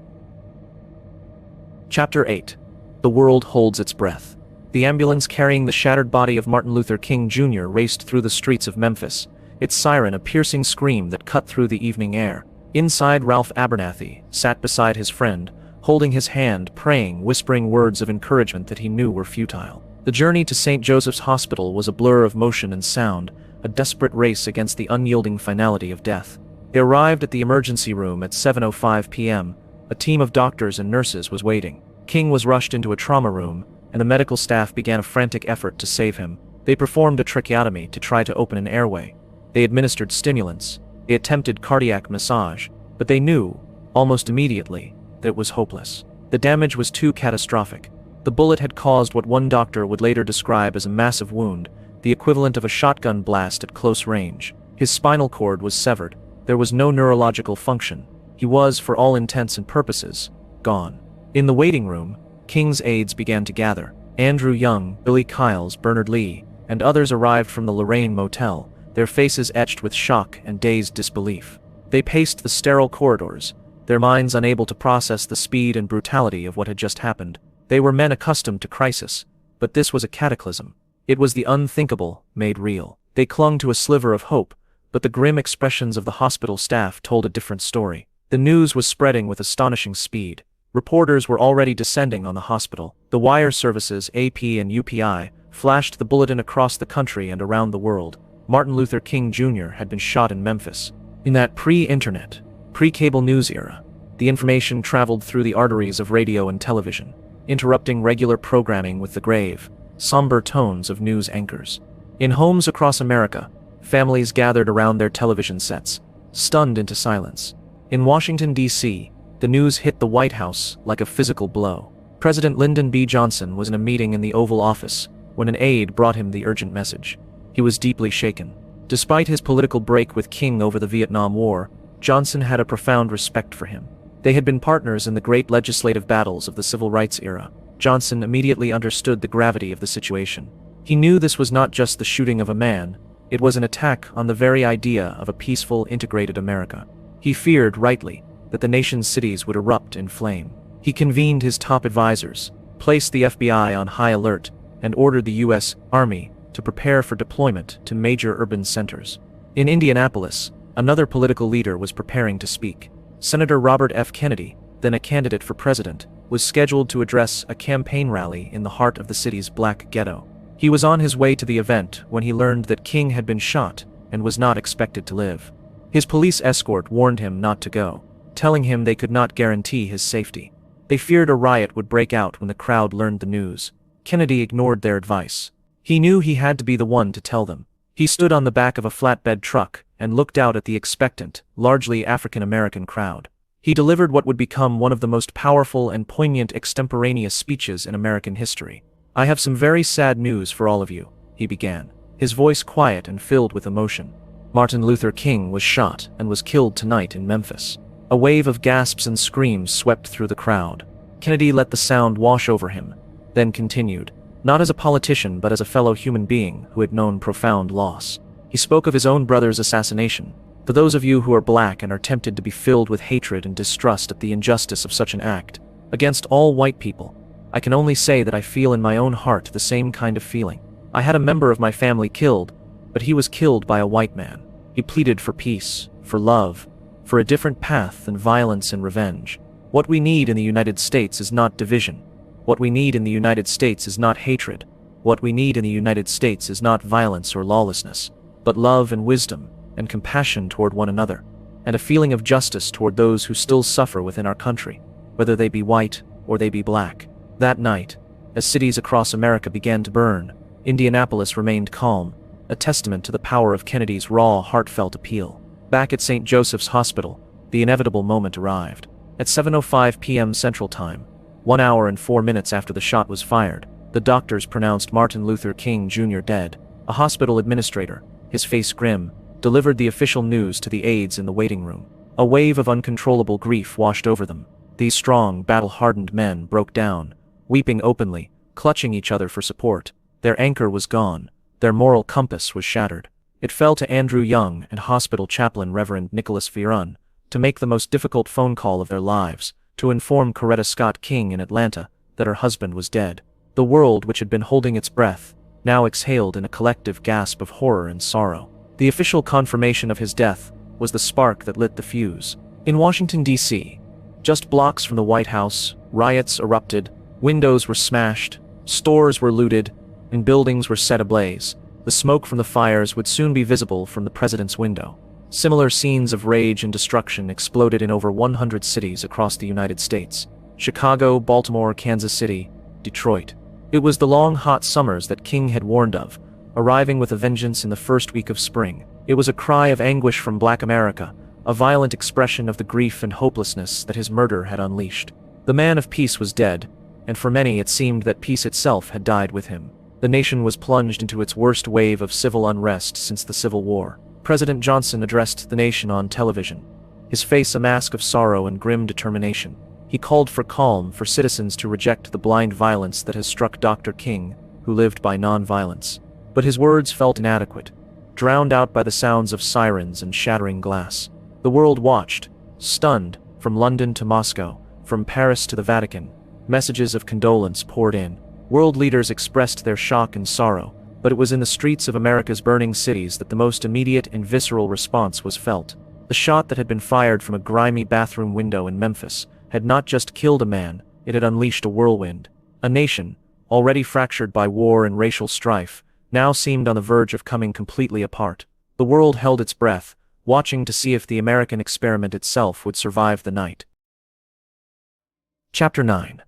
Chapter 8. The world holds its breath. The ambulance carrying the shattered body of Martin Luther King Jr. raced through the streets of Memphis, its siren a piercing scream that cut through the evening air. Inside, Ralph Abernathy sat beside his friend, holding his hand, praying, whispering words of encouragement that he knew were futile. The journey to St. Joseph's Hospital was a blur of motion and sound, a desperate race against the unyielding finality of death. They arrived at the emergency room at 7:05 p.m. A team of doctors and nurses was waiting. King was rushed into a trauma room, and the medical staff began a frantic effort to save him. They performed a tracheotomy to try to open an airway. They administered stimulants. They attempted cardiac massage, but they knew, almost immediately, that it was hopeless. The damage was too catastrophic. The bullet had caused what one doctor would later describe as a massive wound, the equivalent of a shotgun blast at close range. His spinal cord was severed. There was no neurological function. He was, for all intents and purposes, gone. In the waiting room, King's aides began to gather. Andrew Young, Billy Kiles, Bernard Lee, and others arrived from the Lorraine Motel, their faces etched with shock and dazed disbelief. They paced the sterile corridors, their minds unable to process the speed and brutality of what had just happened. They were men accustomed to crisis, but this was a cataclysm. It was the unthinkable made real. They clung to a sliver of hope, but the grim expressions of the hospital staff told a different story. The news was spreading with astonishing speed. Reporters were already descending on the hospital. The wire services, AP and UPI, flashed the bulletin across the country and around the world. Martin Luther King Jr. had been shot in Memphis. In that pre-internet, pre-cable news era, the information traveled through the arteries of radio and television, interrupting regular programming with the grave, somber tones of news anchors. In homes across America, families gathered around their television sets, stunned into silence. In Washington, D.C., the news hit the White House like a physical blow. President Lyndon B. Johnson was in a meeting in the Oval Office when an aide brought him the urgent message. He was deeply shaken. Despite his political break with King over the Vietnam War, Johnson had a profound respect for him. They had been partners in the great legislative battles of the Civil Rights era. Johnson immediately understood the gravity of the situation. He knew this was not just the shooting of a man, it was an attack on the very idea of a peaceful, integrated America. He feared, rightly, that the nation's cities would erupt in flame. He convened his top advisors, placed the FBI on high alert, and ordered the U.S. Army to prepare for deployment to major urban centers. In Indianapolis, another political leader was preparing to speak. Senator Robert F. Kennedy, then a candidate for president, was scheduled to address a campaign rally in the heart of the city's black ghetto. He was on his way to the event when he learned that King had been shot and was not expected to live. His police escort warned him not to go, telling him they could not guarantee his safety. They feared a riot would break out when the crowd learned the news. Kennedy ignored their advice. He knew he had to be the one to tell them. He stood on the back of a flatbed truck and looked out at the expectant, largely African-American crowd. He delivered what would become one of the most powerful and poignant extemporaneous speeches in American history. "I have some very sad news for all of you," he began, his voice quiet and filled with emotion. Martin Luther King was shot and was killed tonight in Memphis. A wave of gasps and screams swept through the crowd. Kennedy let the sound wash over him, then continued, not as a politician but as a fellow human being who had known profound loss. He spoke of his own brother's assassination. For those of you who are black and are tempted to be filled with hatred and distrust at the injustice of such an act, against all white people, I can only say that I feel in my own heart the same kind of feeling. I had a member of my family killed, but he was killed by a white man. He pleaded for peace, for love, for a different path than violence and revenge. What we need in the United States is not division. What we need in the United States is not hatred. What we need in the United States is not violence or lawlessness, but love and wisdom and compassion toward one another. and a feeling of justice toward those who still suffer within our country, whether they be white or they be black. That night, as cities across America began to burn, Indianapolis remained calm, a testament to the power of Kennedy's raw, heartfelt appeal. Back at St. Joseph's Hospital, the inevitable moment arrived. At 7:05 p.m. Central Time, 1 hour and 4 minutes after the shot was fired, the doctors pronounced Martin Luther King Jr. dead. A hospital administrator, his face grim, delivered the official news to the aides in the waiting room. A wave of uncontrollable grief washed over them. These strong, battle-hardened men broke down, weeping openly, clutching each other for support. Their anchor was gone. Their moral compass was shattered. It fell to Andrew Young and hospital chaplain Reverend Nicholas Fearon to make the most difficult phone call of their lives, to inform Coretta Scott King in Atlanta that her husband was dead. The world, which had been holding its breath, now exhaled in a collective gasp of horror and sorrow. The official confirmation of his death was the spark that lit the fuse. In Washington, D.C., just blocks from the White House, riots erupted, windows were smashed, stores were looted, and buildings were set ablaze. The smoke from the fires would soon be visible from the president's window. Similar scenes of rage and destruction exploded in over 100 cities across the United States: Chicago, Baltimore, Kansas City, Detroit. It was the long, hot summers that King had warned of, arriving with a vengeance in the first week of spring. It was a cry of anguish from Black America, a violent expression of the grief and hopelessness that his murder had unleashed. The man of peace was dead, and for many it seemed that peace itself had died with him. The nation was plunged into its worst wave of civil unrest since the Civil War. President Johnson addressed the nation on television, his face a mask of sorrow and grim determination. He called for calm, for citizens to reject the blind violence that has struck Dr. King, who lived by non-violence. But his words felt inadequate, drowned out by the sounds of sirens and shattering glass. The world watched, stunned, from London to Moscow, from Paris to the Vatican. Messages of condolence poured in. World leaders expressed their shock and sorrow, but it was in the streets of America's burning cities that the most immediate and visceral response was felt. The shot that had been fired from a grimy bathroom window in Memphis had not just killed a man, it had unleashed a whirlwind. A nation, already fractured by war and racial strife, now seemed on the verge of coming completely apart. The world held its breath, watching to see if the American experiment itself would survive the night. Chapter 9.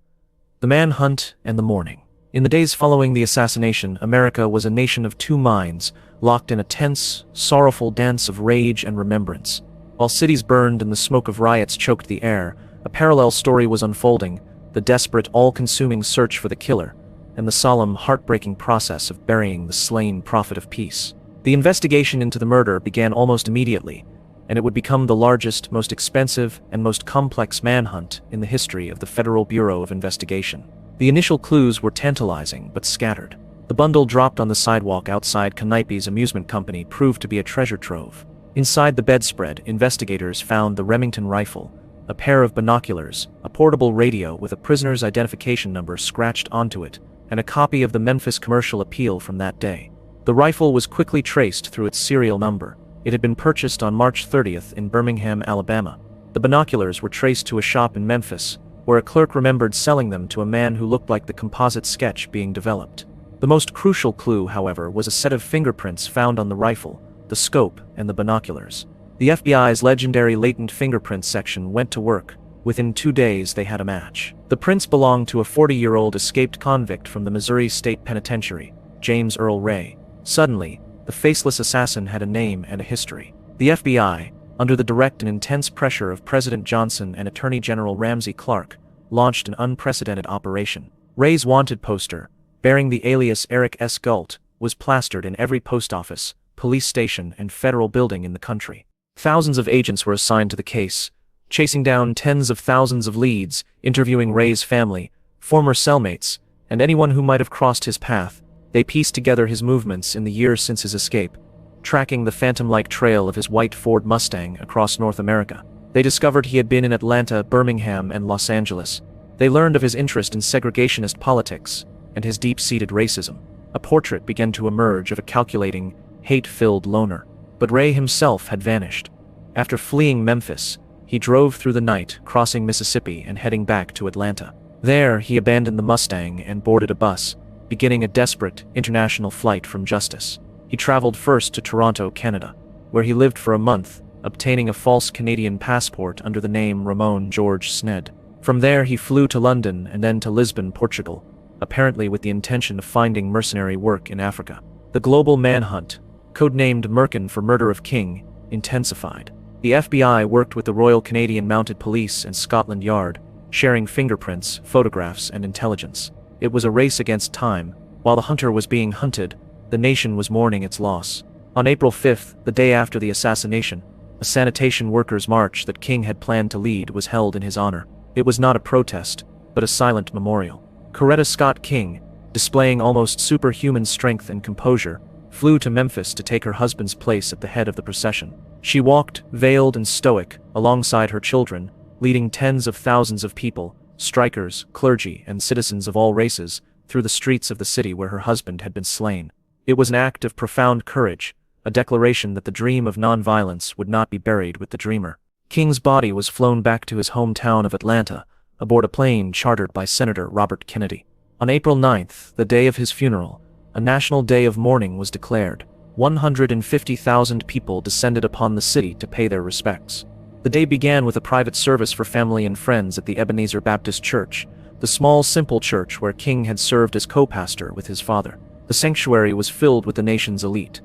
The Manhunt and the Mourning. In the days following the assassination, America was a nation of two minds, locked in a tense, sorrowful dance of rage and remembrance. While cities burned and the smoke of riots choked the air, a parallel story was unfolding: the desperate, all-consuming search for the killer, and the solemn, heartbreaking process of burying the slain prophet of peace. The investigation into the murder began almost immediately, and it would become the largest, most expensive, and most complex manhunt in the history of the Federal Bureau of Investigation. The initial clues were tantalizing but scattered. The bundle dropped on the sidewalk outside Canipe's amusement company proved to be a treasure trove. Inside the bedspread, investigators found the Remington rifle, a pair of binoculars, a portable radio with a prisoner's identification number scratched onto it, and a copy of the Memphis commercial appeal from that day. The rifle was quickly traced through its serial number. It had been purchased on March 30th in Birmingham, Alabama. The binoculars were traced to a shop in Memphis, where a clerk remembered selling them to a man who looked like the composite sketch being developed. The most crucial clue, however, was a set of fingerprints found on the rifle, the scope, and the binoculars. The FBI's legendary latent fingerprint section went to work. Within 2 days they had a match. The prints belonged to a 40-year-old escaped convict from the Missouri State Penitentiary, James Earl Ray. Suddenly, the faceless assassin had a name and a history. The FBI, under the direct and intense pressure of President Johnson and Attorney General Ramsey Clark, launched an unprecedented operation. Ray's wanted poster, bearing the alias Eric S. Galt, was plastered in every post office, police station, and federal building in the country. Thousands of agents were assigned to the case, chasing down tens of thousands of leads, interviewing Ray's family, former cellmates, and anyone who might have crossed his path. They pieced together his movements in the years since his escape, tracking the phantom-like trail of his white Ford Mustang across North America. They discovered he had been in Atlanta, Birmingham, and Los Angeles. They learned of his interest in segregationist politics and his deep-seated racism. A portrait began to emerge of a calculating, hate-filled loner. But Ray himself had vanished. After fleeing Memphis, he drove through the night, crossing Mississippi and heading back to Atlanta. There, he abandoned the Mustang and boarded a bus, beginning a desperate, international flight from justice. He traveled first to Toronto, Canada, where he lived for a month, obtaining a false Canadian passport under the name Ramon George Sned. From there he flew to London and then to Lisbon, Portugal, apparently with the intention of finding mercenary work in Africa. The global manhunt, codenamed Merkin for murder of King, intensified. The FBI worked with the Royal Canadian Mounted Police and Scotland Yard, sharing fingerprints, photographs, and intelligence. It was a race against time. While the hunter was being hunted, the nation was mourning its loss. On April 5th, the day after the assassination, a sanitation workers' march that King had planned to lead was held in his honor. It was not a protest, but a silent memorial. Coretta Scott King, displaying almost superhuman strength and composure, flew to Memphis to take her husband's place at the head of the procession. She walked, veiled and stoic, alongside her children, leading tens of thousands of people, strikers, clergy, and citizens of all races, through the streets of the city where her husband had been slain. It was an act of profound courage, a declaration that the dream of nonviolence would not be buried with the dreamer. King's body was flown back to his hometown of Atlanta, aboard a plane chartered by Senator Robert Kennedy. On April 9th, the day of his funeral, a national day of mourning was declared. 150,000 people descended upon the city to pay their respects. The day began with a private service for family and friends at the Ebenezer Baptist Church, the small, simple church where King had served as co-pastor with his father. The sanctuary was filled with the nation's elite: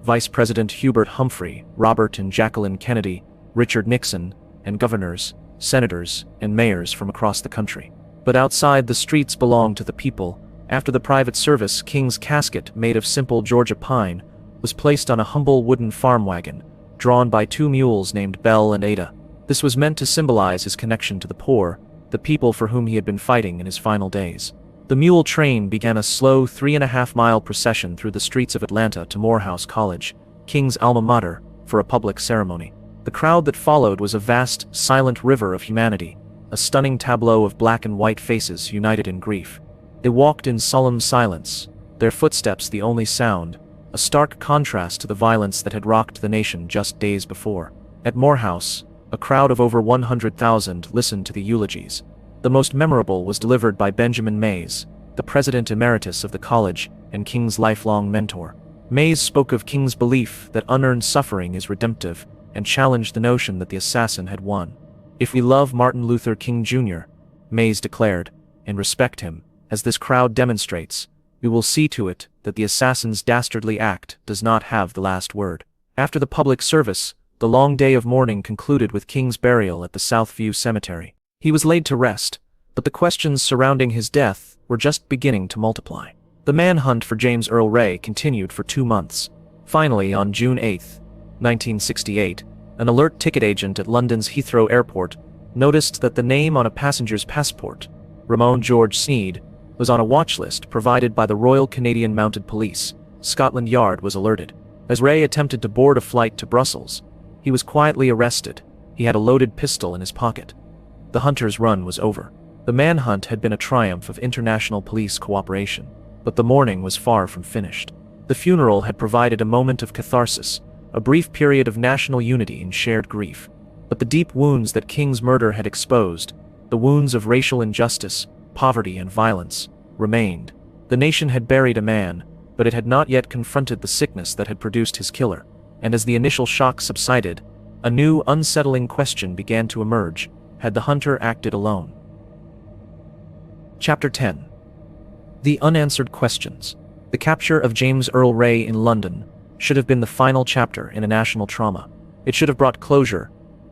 Vice President Hubert Humphrey, Robert and Jacqueline Kennedy, Richard Nixon, and governors, senators, and mayors from across the country. But outside, the streets belonged to the people. After the private service, King's casket, made of simple Georgia pine, was placed on a humble wooden farm wagon, drawn by two mules named Belle and Ada. This was meant to symbolize his connection to the poor, the people for whom he had been fighting in his final days. The mule train began a slow 3.5-mile procession through the streets of Atlanta to Morehouse College, King's alma mater, for a public ceremony. The crowd that followed was a vast, silent river of humanity, a stunning tableau of black and white faces united in grief. They walked in solemn silence, their footsteps the only sound, a stark contrast to the violence that had rocked the nation just days before. At Morehouse, a crowd of over 100,000 listened to the eulogies. The most memorable was delivered by Benjamin Mays, the president emeritus of the college and King's lifelong mentor. Mays spoke of King's belief that unearned suffering is redemptive, and challenged the notion that the assassin had won. "If we love Martin Luther King Jr., Mays declared, and respect him, as this crowd demonstrates, we will see to it that the assassin's dastardly act does not have the last word." After the public service, the long day of mourning concluded with King's burial at the Southview Cemetery. He was laid to rest, but the questions surrounding his death were just beginning to multiply. The manhunt for James Earl Ray continued for 2 months. Finally, on June 8, 1968, an alert ticket agent at London's Heathrow Airport noticed that the name on a passenger's passport, Ramon George Sneed, was on a watch list provided by the Royal Canadian Mounted Police. Scotland Yard was alerted. As Ray attempted to board a flight to Brussels, he was quietly arrested. He had a loaded pistol in his pocket. The hunter's run was over. The manhunt had been a triumph of international police cooperation, but the mourning was far from finished. The funeral had provided a moment of catharsis, a brief period of national unity and shared grief. But the deep wounds that King's murder had exposed, the wounds of racial injustice, poverty, and violence, remained. The nation had buried a man, but it had not yet confronted the sickness that had produced his killer. And as the initial shock subsided, a new, unsettling question began to emerge: had the hunter acted alone? Chapter 10. The Unanswered Questions. The capture of James Earl Ray in London should have been the final chapter in a national trauma. It should have brought closure,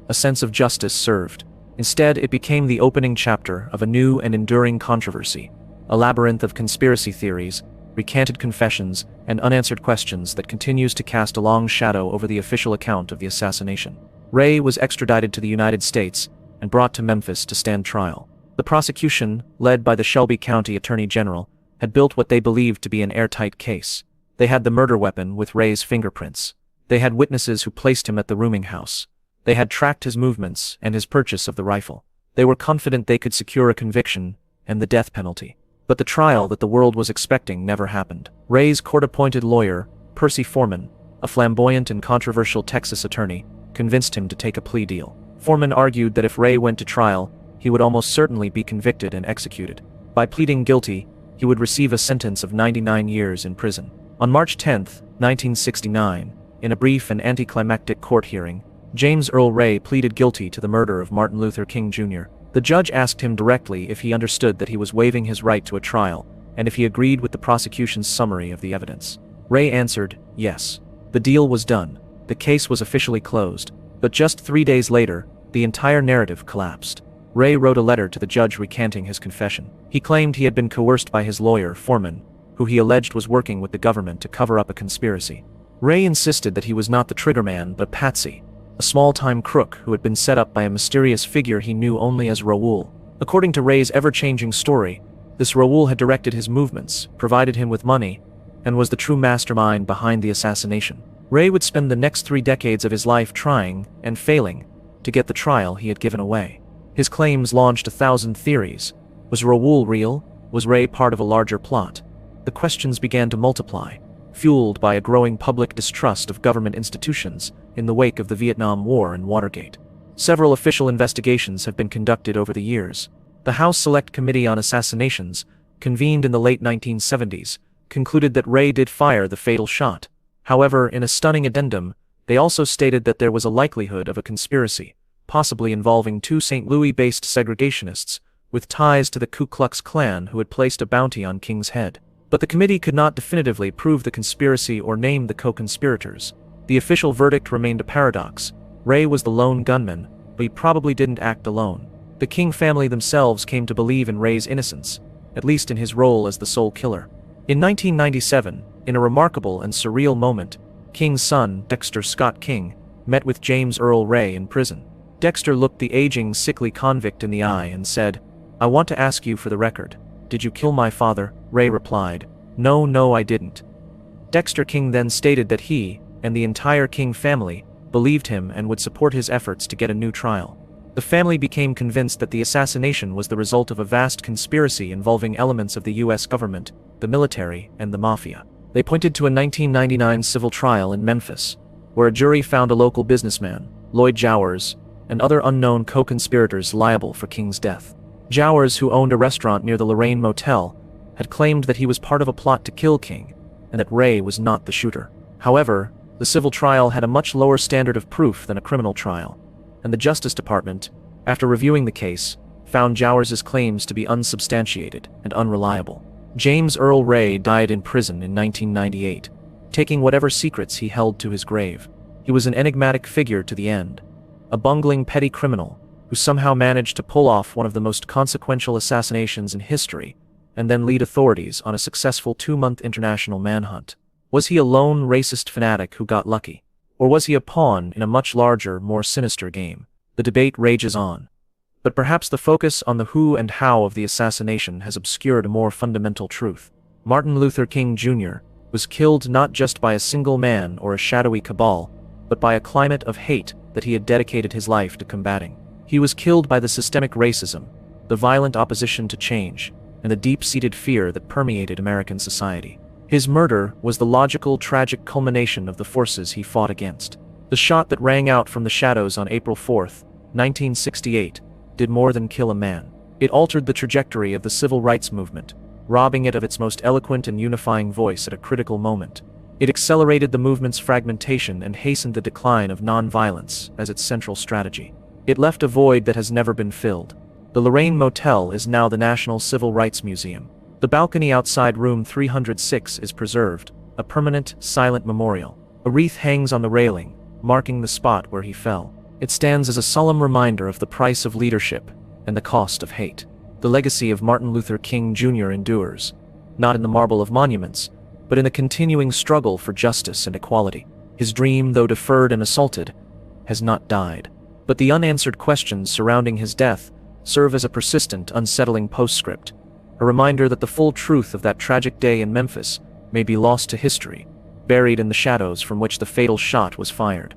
a sense of justice served. Instead, it became the opening chapter of a new and enduring controversy, a labyrinth of conspiracy theories, recanted confessions, and unanswered questions that continues to cast a long shadow over the official account of the assassination. Ray was extradited to the United States and brought to Memphis to stand trial. The prosecution, led by the Shelby County Attorney General, had built what they believed to be an airtight case. They had the murder weapon with Ray's fingerprints. They had witnesses who placed him at the rooming house. They had tracked his movements and his purchase of the rifle. They were confident they could secure a conviction and the death penalty. But the trial that the world was expecting never happened. Ray's court-appointed lawyer, Percy Foreman, a flamboyant and controversial Texas attorney, convinced him to take a plea deal. Foreman argued that if Ray went to trial, he would almost certainly be convicted and executed. By pleading guilty, he would receive a sentence of 99 years in prison. On March 10, 1969, in a brief and anticlimactic court hearing, James Earl Ray pleaded guilty to the murder of Martin Luther King Jr. The judge asked him directly if he understood that he was waiving his right to a trial, and if he agreed with the prosecution's summary of the evidence. Ray answered, yes. The deal was done. The case was officially closed. But just 3 days later, the entire narrative collapsed. Ray wrote a letter to the judge recanting his confession. He claimed he had been coerced by his lawyer, Foreman, who he alleged was working with the government to cover up a conspiracy. Ray insisted that he was not the triggerman but Patsy, a small-time crook who had been set up by a mysterious figure he knew only as Raoul. According to Ray's ever-changing story, this Raoul had directed his movements, provided him with money, and was the true mastermind behind the assassination. Ray would spend the next 3 decades of his life trying, and failing, to get the trial he had given away. His claims launched 1,000 theories. Was Raoul real? Was Ray part of a larger plot? The questions began to multiply, fueled by a growing public distrust of government institutions in the wake of the Vietnam War and Watergate. Several official investigations have been conducted over the years. The House Select Committee on Assassinations, convened in the late 1970s, concluded that Ray did fire the fatal shot. However, in a stunning addendum, they also stated that there was a likelihood of a conspiracy, possibly involving 2 St. Louis-based segregationists with ties to the Ku Klux Klan who had placed a bounty on King's head. But the committee could not definitively prove the conspiracy or name the co-conspirators. The official verdict remained a paradox. Ray was the lone gunman, but he probably didn't act alone. The King family themselves came to believe in Ray's innocence, at least in his role as the sole killer. In 1997, in a remarkable and surreal moment, King's son, Dexter Scott King, met with James Earl Ray in prison. Dexter looked the aging, sickly convict in the eye and said, "I want to ask you for the record. Did you kill my father?" Ray replied, No, I didn't." Dexter King then stated that he, and the entire King family, believed him and would support his efforts to get a new trial. The family became convinced that the assassination was the result of a vast conspiracy involving elements of the US government, the military, and the mafia. They pointed to a 1999 civil trial in Memphis, where a jury found a local businessman, Lloyd Jowers, and other unknown co-conspirators liable for King's death. Jowers, who owned a restaurant near the Lorraine Motel, had claimed that he was part of a plot to kill King, and that Ray was not the shooter. However, the civil trial had a much lower standard of proof than a criminal trial, and the Justice Department, after reviewing the case, found Jowers' claims to be unsubstantiated and unreliable. James Earl Ray died in prison in 1998, taking whatever secrets he held to his grave. He was an enigmatic figure to the end, a bungling petty criminal who somehow managed to pull off one of the most consequential assassinations in history and then lead authorities on a successful 2-month international manhunt. Was he a lone racist fanatic who got lucky? Or was he a pawn in a much larger, more sinister game? The debate rages on. But perhaps the focus on the who and how of the assassination has obscured a more fundamental truth. Martin Luther King Jr. was killed not just by a single man or a shadowy cabal, but by a climate of hate that he had dedicated his life to combating. He was killed by the systemic racism, the violent opposition to change, and the deep-seated fear that permeated American society. His murder was the logical, tragic culmination of the forces he fought against. The shot that rang out from the shadows on April 4, 1968, did more than kill a man. It altered the trajectory of the civil rights movement, robbing it of its most eloquent and unifying voice at a critical moment. It accelerated the movement's fragmentation and hastened the decline of nonviolence as its central strategy. It left a void that has never been filled. The Lorraine Motel is now the National Civil Rights Museum. The balcony outside room 306 is preserved, a permanent, silent memorial. A wreath hangs on the railing, marking the spot where he fell. It stands as a solemn reminder of the price of leadership and the cost of hate. The legacy of Martin Luther King Jr. endures, not in the marble of monuments, but in the continuing struggle for justice and equality. His dream, though deferred and assaulted, has not died. But the unanswered questions surrounding his death serve as a persistent, unsettling postscript, a reminder that the full truth of that tragic day in Memphis may be lost to history, buried in the shadows from which the fatal shot was fired.